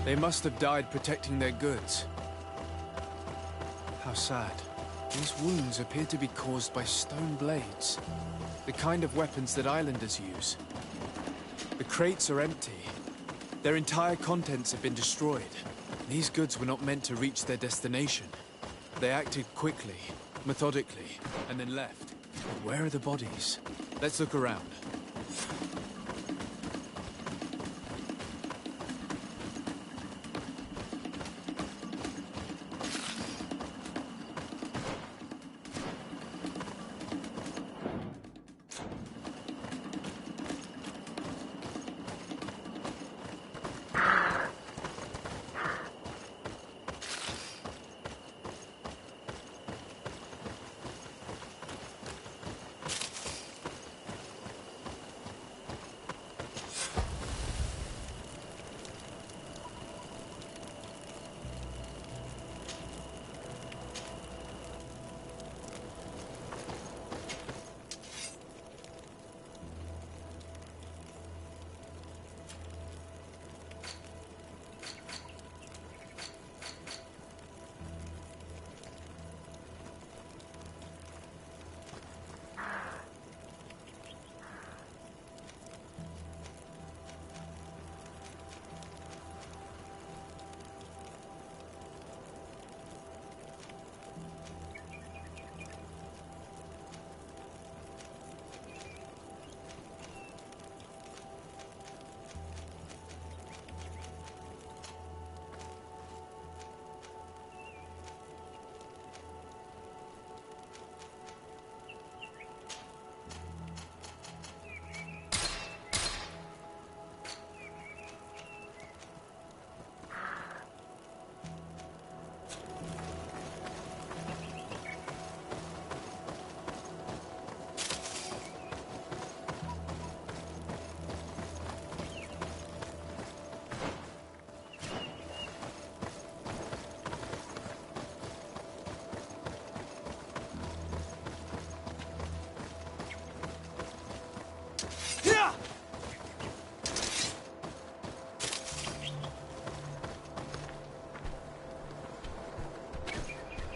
They must have died protecting their goods. How sad. These wounds appear to be caused by stone blades, the kind of weapons that islanders use. The crates are empty. Their entire contents have been destroyed. These goods were not meant to reach their destination. They acted quickly, methodically, and then left. But where are the bodies? Let's look around.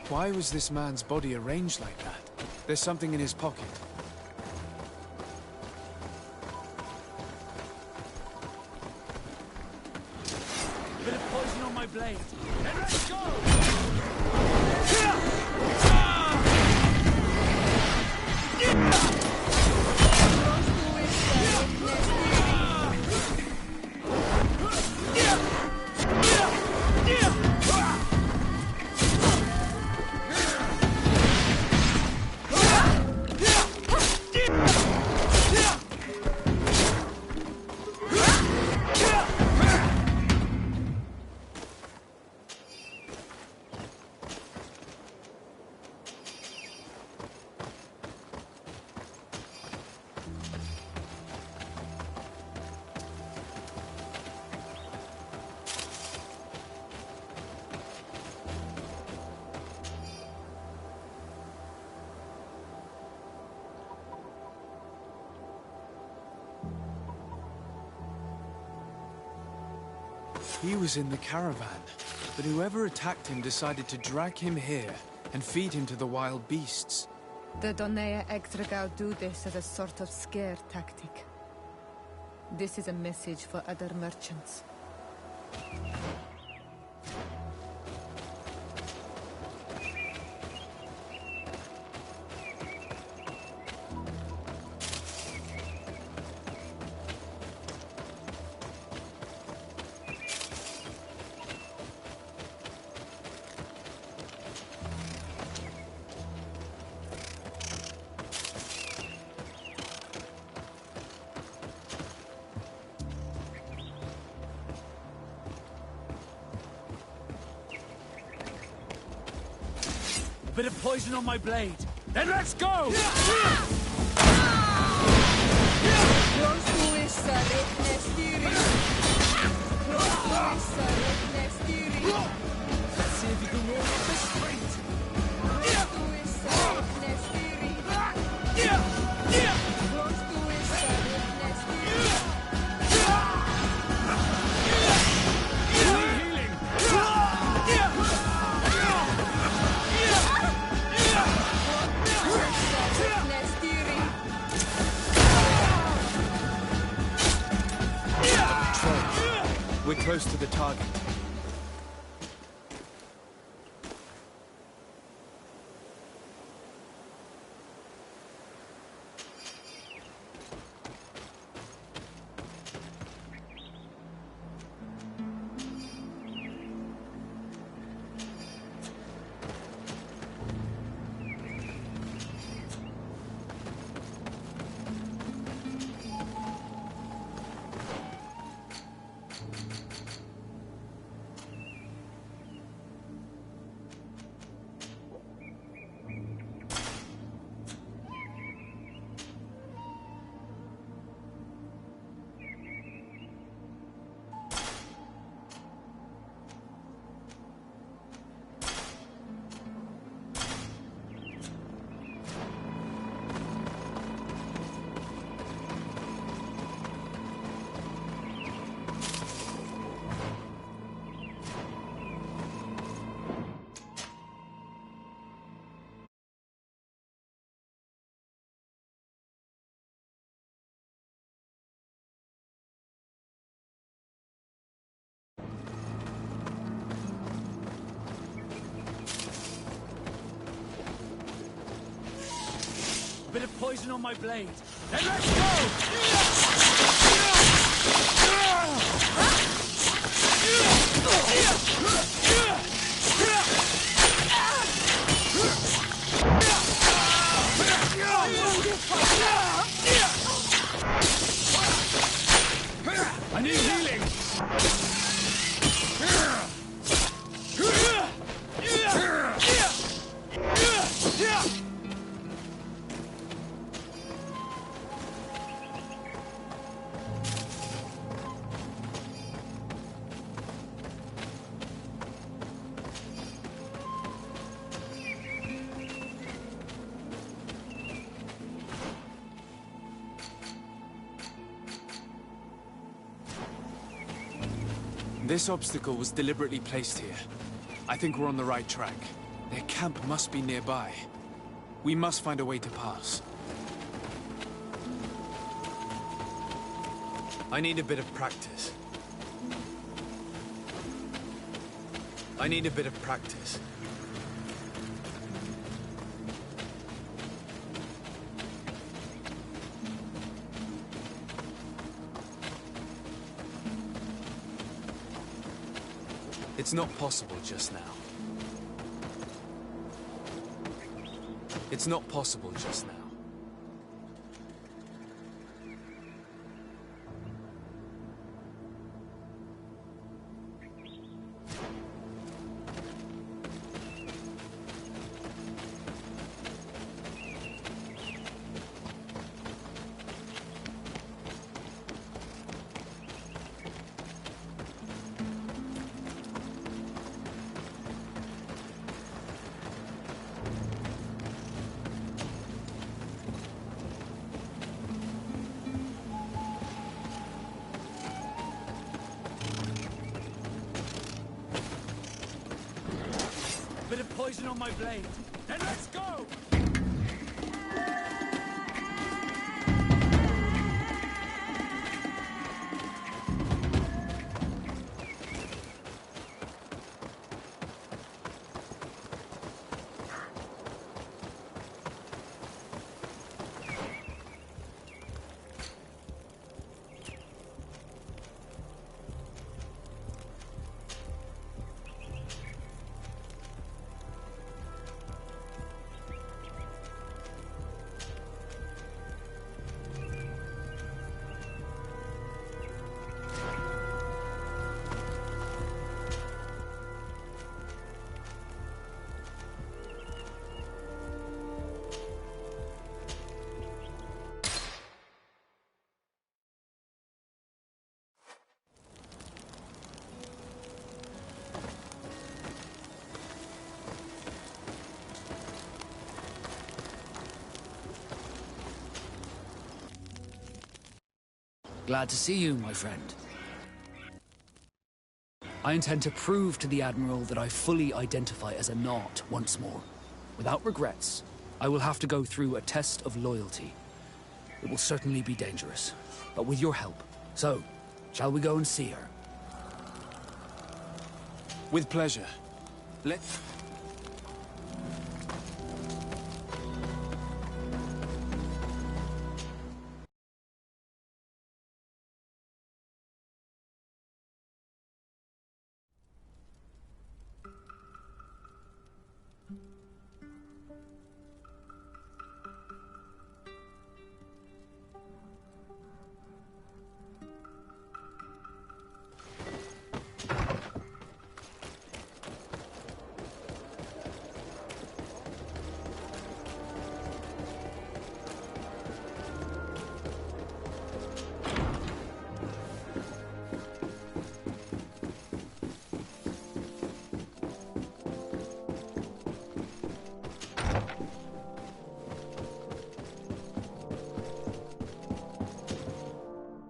Why was this man's body arranged like that? There's something in his pocket. Bit of poison on my blade. Then let's go! He was in the caravan, but whoever attacked him decided to drag him here and feed him to the wild beasts. The Donea Extragao do this as a sort of scare tactic. This is a message for other merchants. A bit of poison on my blade. Then let's go! Let's see if you can roll up this straight. We're close to the target. Bit of poison on my blade. Then let's go! I need healing! This obstacle was deliberately placed here. I think we're on the right track. Their camp must be nearby. We must find a way to pass. I need a bit of practice. I need a bit of practice. It's not possible just now. It's not possible just now. Bit of poison on my blade. Then let's go! Glad to see you, my friend. I intend to prove to the Admiral that I fully identify as a Nott once more. Without regrets, I will have to go through a test of loyalty. It will certainly be dangerous, but with your help. So, shall we go and see her? With pleasure. Let's...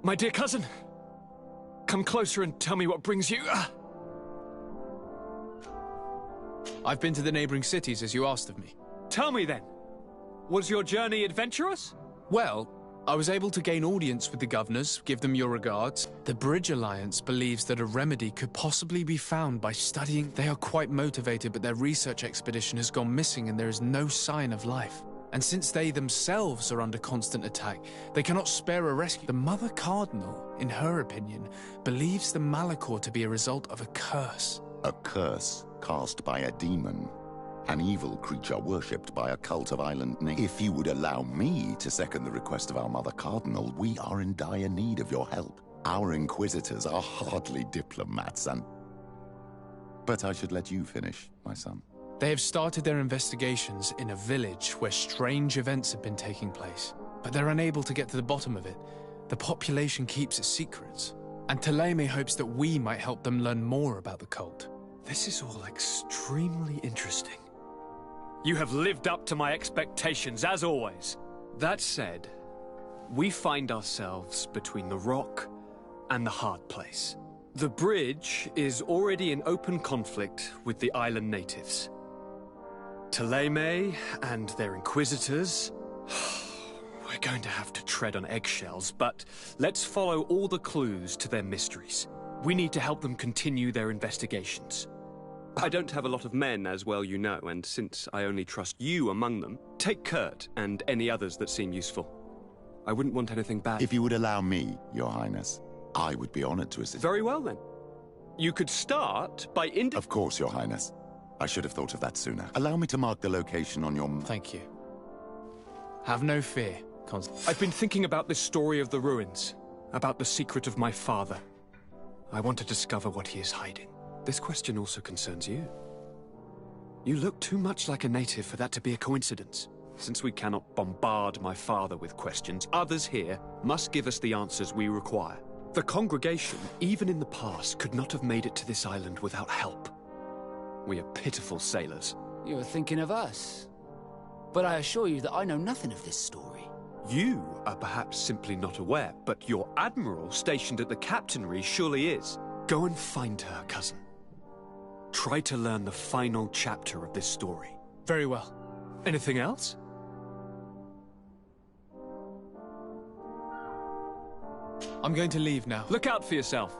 My dear cousin, come closer and tell me what brings you... I've been to the neighboring cities as you asked of me. Tell me then, was your journey adventurous? Well, I was able to gain audience with the governors, give them your regards. The Bridge Alliance believes that a remedy could possibly be found by studying. They are quite motivated, but their research expedition has gone missing and there is no sign of life. And since they themselves are under constant attack, they cannot spare a rescue. The Mother Cardinal, in her opinion, believes the Malachor to be a result of a curse. A curse cast by a demon. An evil creature worshipped by a cult of island natives. If you would allow me to second the request of our Mother Cardinal, we are in dire need of your help. Our Inquisitors are hardly diplomats and... But I should let you finish, my son. They have started their investigations in a village where strange events have been taking place, but they're unable to get to the bottom of it. The population keeps its secrets, and Thélème hopes that we might help them learn more about the cult. This is all extremely interesting. You have lived up to my expectations, as always. That said, we find ourselves between the rock and the hard place. The bridge is already in open conflict with the island natives. Ptolemy and their inquisitors. We're going to have to tread on eggshells, but let's follow all the clues to their mysteries. We need to help them continue their investigations. I don't have a lot of men, as well you know, and since I only trust you among them, take Kurt and any others that seem useful. I wouldn't want anything bad. If you would allow me, Your Highness, I would be honored to assist. Very well, then. You could start by Of course, Your Highness. I should have thought of that sooner. Allow me to mark the location on your... Thank you. Have no fear, I've been thinking about this story of the ruins, about the secret of my father. I want to discover what he is hiding. This question also concerns you. You look too much like a native for that to be a coincidence. Since we cannot bombard my father with questions, others here must give us the answers we require. The congregation, even in the past, could not have made it to this island without help. We are pitiful sailors. You were thinking of us. But I assure you that I know nothing of this story. You are perhaps simply not aware, but your admiral stationed at the captainry surely is. Go and find her, cousin. Try to learn the final chapter of this story. Very well. Anything else? I'm going to leave now. Look out for yourself.